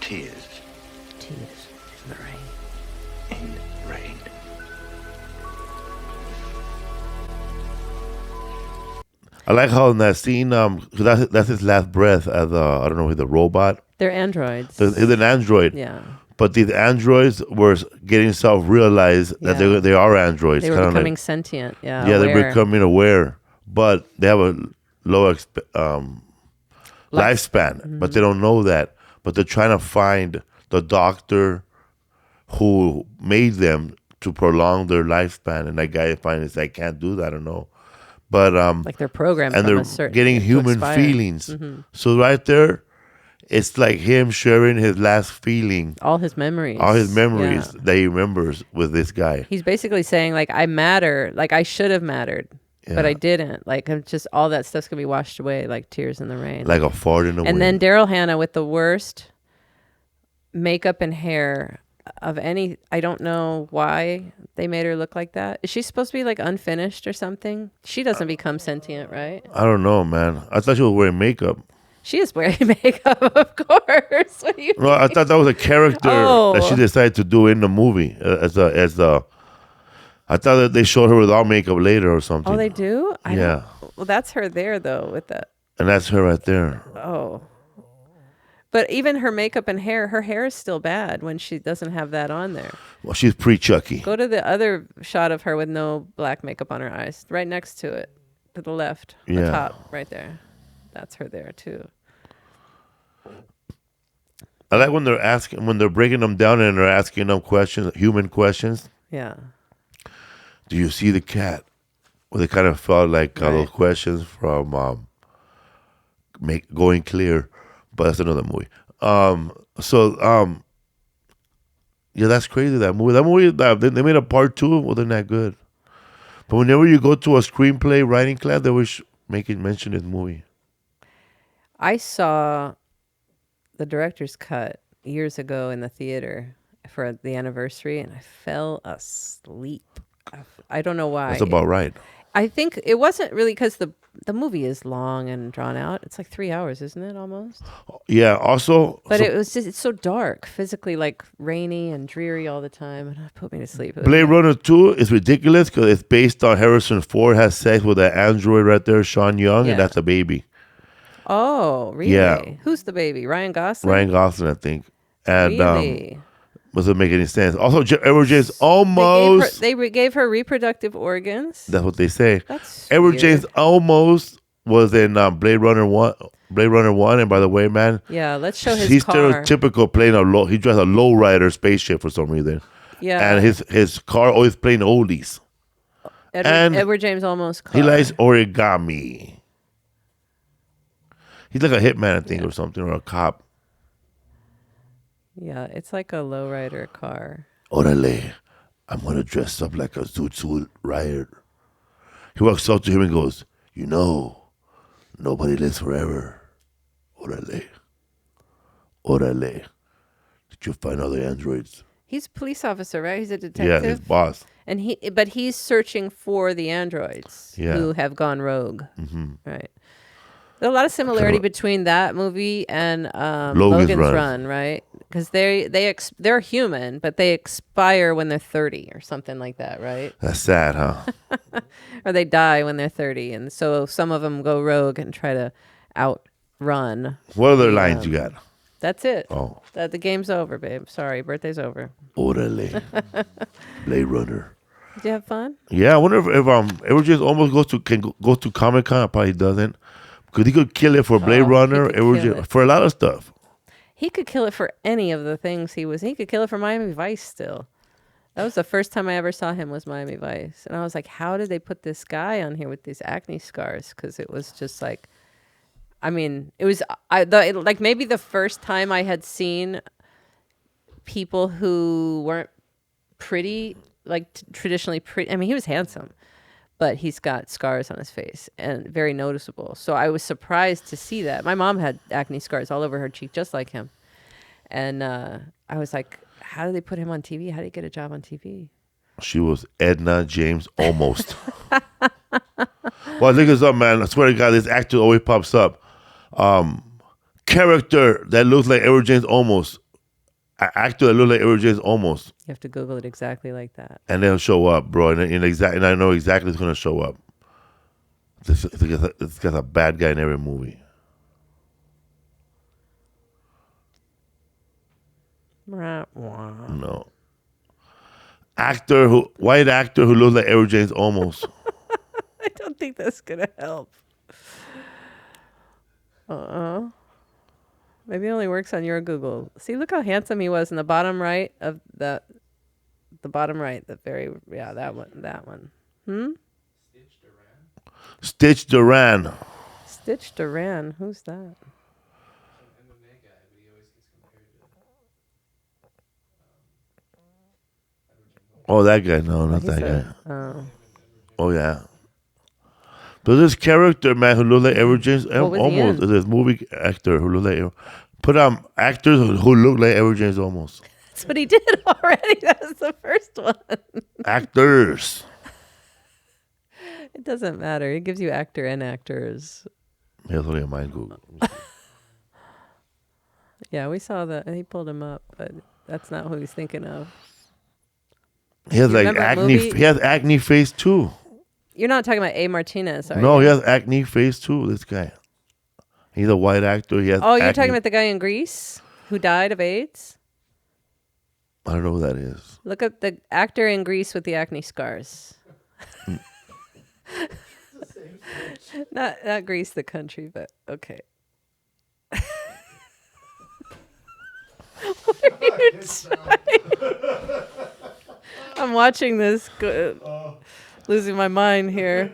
tears. Tears in the rain. In rain. I like how in that scene, that's his last breath as I don't know, the robot. They're androids. He's an android. Yeah. But these androids were getting self-realized that they are androids. They were becoming sentient. Yeah. Yeah, aware. they're becoming aware, but they have a low lifespan. But they don't know that. But they're trying to find the doctor who made them to prolong their lifespan, and that guy finally said, "I can't do that." I don't know, but like they're programmed and from they're a certain getting to human expire. feelings. Mhm. So right there, it's like him sharing his last feeling, All his memories. that Yeah. he remembers with this guy. He's basically saying, like, I matter. Like, I should have mattered, but Yeah. I didn't. Like, I'm just, all that stuff's going to be washed away like tears in the rain. Like a fart in the wind. And then Daryl Hannah with the worst makeup and hair of any. I don't know why they made her look like that. Is she supposed to be, like, unfinished or something? She doesn't become sentient, right? I don't know, man. I thought she was wearing makeup. She is wearing makeup, of course. What do you No, I thought that was a character that she decided to do in the movie as a. I thought that they showed her without makeup later or something. Oh, they do? Yeah. Well, that's her there, though, with that. And that's her right there. Oh. But even her makeup and hair, her hair is still bad when she doesn't have that on there. Well, she's pre-Chucky. Go to the other shot of her with no black makeup on her eyes, right next to it, to the left, the Yeah. top, right there. That's her there, too. I like when they're breaking them down and they're asking them questions, human questions. Yeah. Do you see the cat? Well, they kind of felt like those questions from Going Clear, but that's another movie. Yeah, that's crazy. That movie, they made a part 2. It wasn't that good. But whenever you go to a screenplay writing class, they always mention this movie. I saw the director's cut years ago in the theater for the anniversary, and I fell asleep. I don't know why. That's about right. I think it wasn't really because the movie is long and drawn out. It's like 3 hours, isn't it, almost? Yeah, also... But it was just, it's so dark, physically, like rainy and dreary all the time, and it put me to sleep. Blade Runner 2 is ridiculous because it's based on Harrison Ford has sex with that android right there, Sean Young, and that's a baby. Oh, really? Yeah. Who's the baby? Ryan Gosling? Ryan Gosling, I think. And Really? doesn't make any sense. Also, Edward James almost... They gave her reproductive organs. That's what they say. That's Edward weird. James almost was in Blade Runner 1. And by the way, man, Yeah, let's show his he's car. stereotypical playing he drives a lowrider spaceship for some reason. Yeah. And his car always playing oldies. Edward James almost car. He likes origami. He's like a hitman, I think, or something, or a cop. Yeah, it's like a lowrider car. Orale, I'm going to dress up like a Zoot rider. He walks up to him and goes, you know, nobody lives forever. Orale. Orale. Did you find other androids? He's a police officer, right? He's a detective. Yeah, his boss. And but he's searching for the androids who have gone rogue. Mm-hmm. Right. There's a lot of similarity between that movie and Logan's Run, right? Because they're human, but they expire when they're 30 or something like that, right? That's sad, huh? Or they die when they're 30, and so some of them go rogue and try to outrun. What other lines you got? That's it. Oh. The game's over, babe. Sorry, birthday's over. Orale. Blade Runner. Did you have fun? Yeah, I wonder if Edward James almost can go to Comic-Con. Probably doesn't. Because he could kill it for Blade Runner, for a lot of stuff. He could kill it for any of the things he could kill it for Miami Vice still. That was the first time I ever saw him was Miami Vice. And I was like, how did they put this guy on here with these acne scars? Because it was just like, I mean, it was like maybe the first time I had seen people who weren't pretty, like traditionally pretty. I mean, he was handsome, but he's got scars on his face and very noticeable. So I was surprised to see that. My mom had acne scars all over her cheek, just like him. And I was like, how did they put him on TV? How did he get a job on TV? She was Edna James almost. Well, look this up, man. I swear to God, this actor always pops up. Character that looks like Edward James almost. Actor that looks like Edward James almost. You have to Google it exactly like that. And they'll show up, bro. And I know exactly who's going to show up. It's got a bad guy in every movie. No. White actor who looks like Edward James almost. I don't think that's going to help. Maybe it only works on your Google. See, look how handsome he was in the bottom right of the The bottom right. That one. Stitch Duran. Stitch Duran. Who's that? Oh, that guy. No, not that guy. Oh. Oh, yeah. But this character, man, who looked like Edward James, almost this movie actor who looked like put actors who look like Edward James almost. That's what he did already. That was the first one. Actors. It doesn't matter. He gives you actor and actors. Here's only a mind Google. Yeah, we saw that. He pulled him up, but that's not who he's thinking of. He has like acne. He has acne face too. You're not talking about A. Martinez, are you? No, he has acne face too. This guy. He's a white actor. He has. Oh, you're acne. talking about the guy in Greece who died of AIDS? I don't know who that is. Look up the actor in Greece with the acne scars. Not Greece, the country, but okay. What are you trying? I'm watching this, losing my mind here.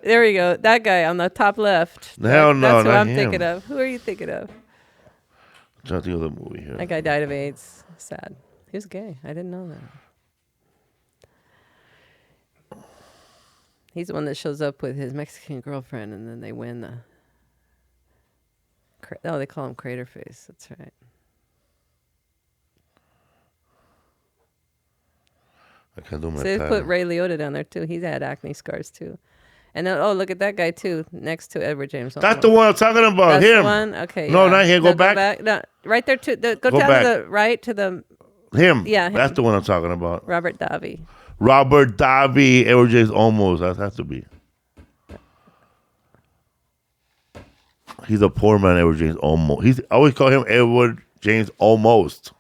There we go. That guy on the top left. Hell no, that's who not I'm him. thinking of. Who are you thinking of? I'm trying to think of the movie here. That guy died of AIDS. Sad. He was gay. I didn't know that. He's the one that shows up with his Mexican girlfriend, and then they win the. They call him Crater Face. That's right. I can't do my So they title. put Ray Liotta down there too. He's had acne scars too. And then, look at that guy too, next to Edward James. That's the one I'm talking about. That's him. the one? Okay. No, yeah. not here. Go back. No, right there too. Go down back. to the right to the. Him. Yeah. That's the one I'm talking about. Robert Davi. Robert Davi. Edward James almost. That has to be. He's a poor man, Edward James almost. I always call him Edward James almost.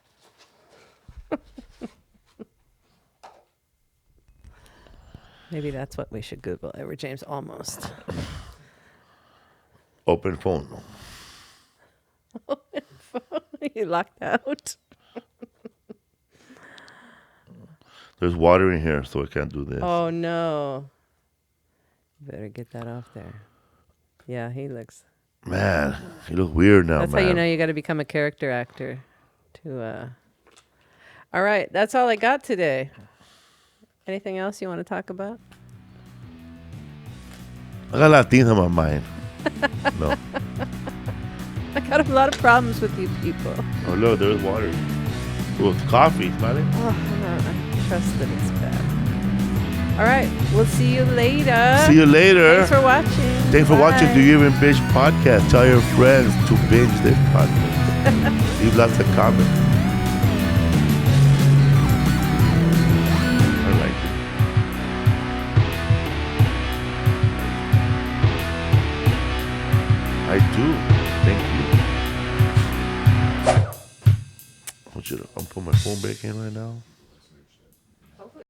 Maybe that's what we should Google. Edward James almost. Open phone. Open phone. You locked out. There's water in here, so I can't do this. Oh no. Better get that off there. Yeah, he looks. Man, he looks weird now, That's man. how you know you got to become a character actor. All right, that's all I got today. Anything else you want to talk about? I got a lot of things on my mind. No. I got a lot of problems with you people. Oh, look, there's water. Oh, it's coffee, buddy. Oh, no, I trust that it's bad. All right, we'll see you later. See you later. Thanks for watching. Thanks for watching Bye. Do You Even Binge podcast. Tell your friends to binge this podcast. Leave lots of comments. I like it. I do. Thank you. I'm putting my phone back in right now.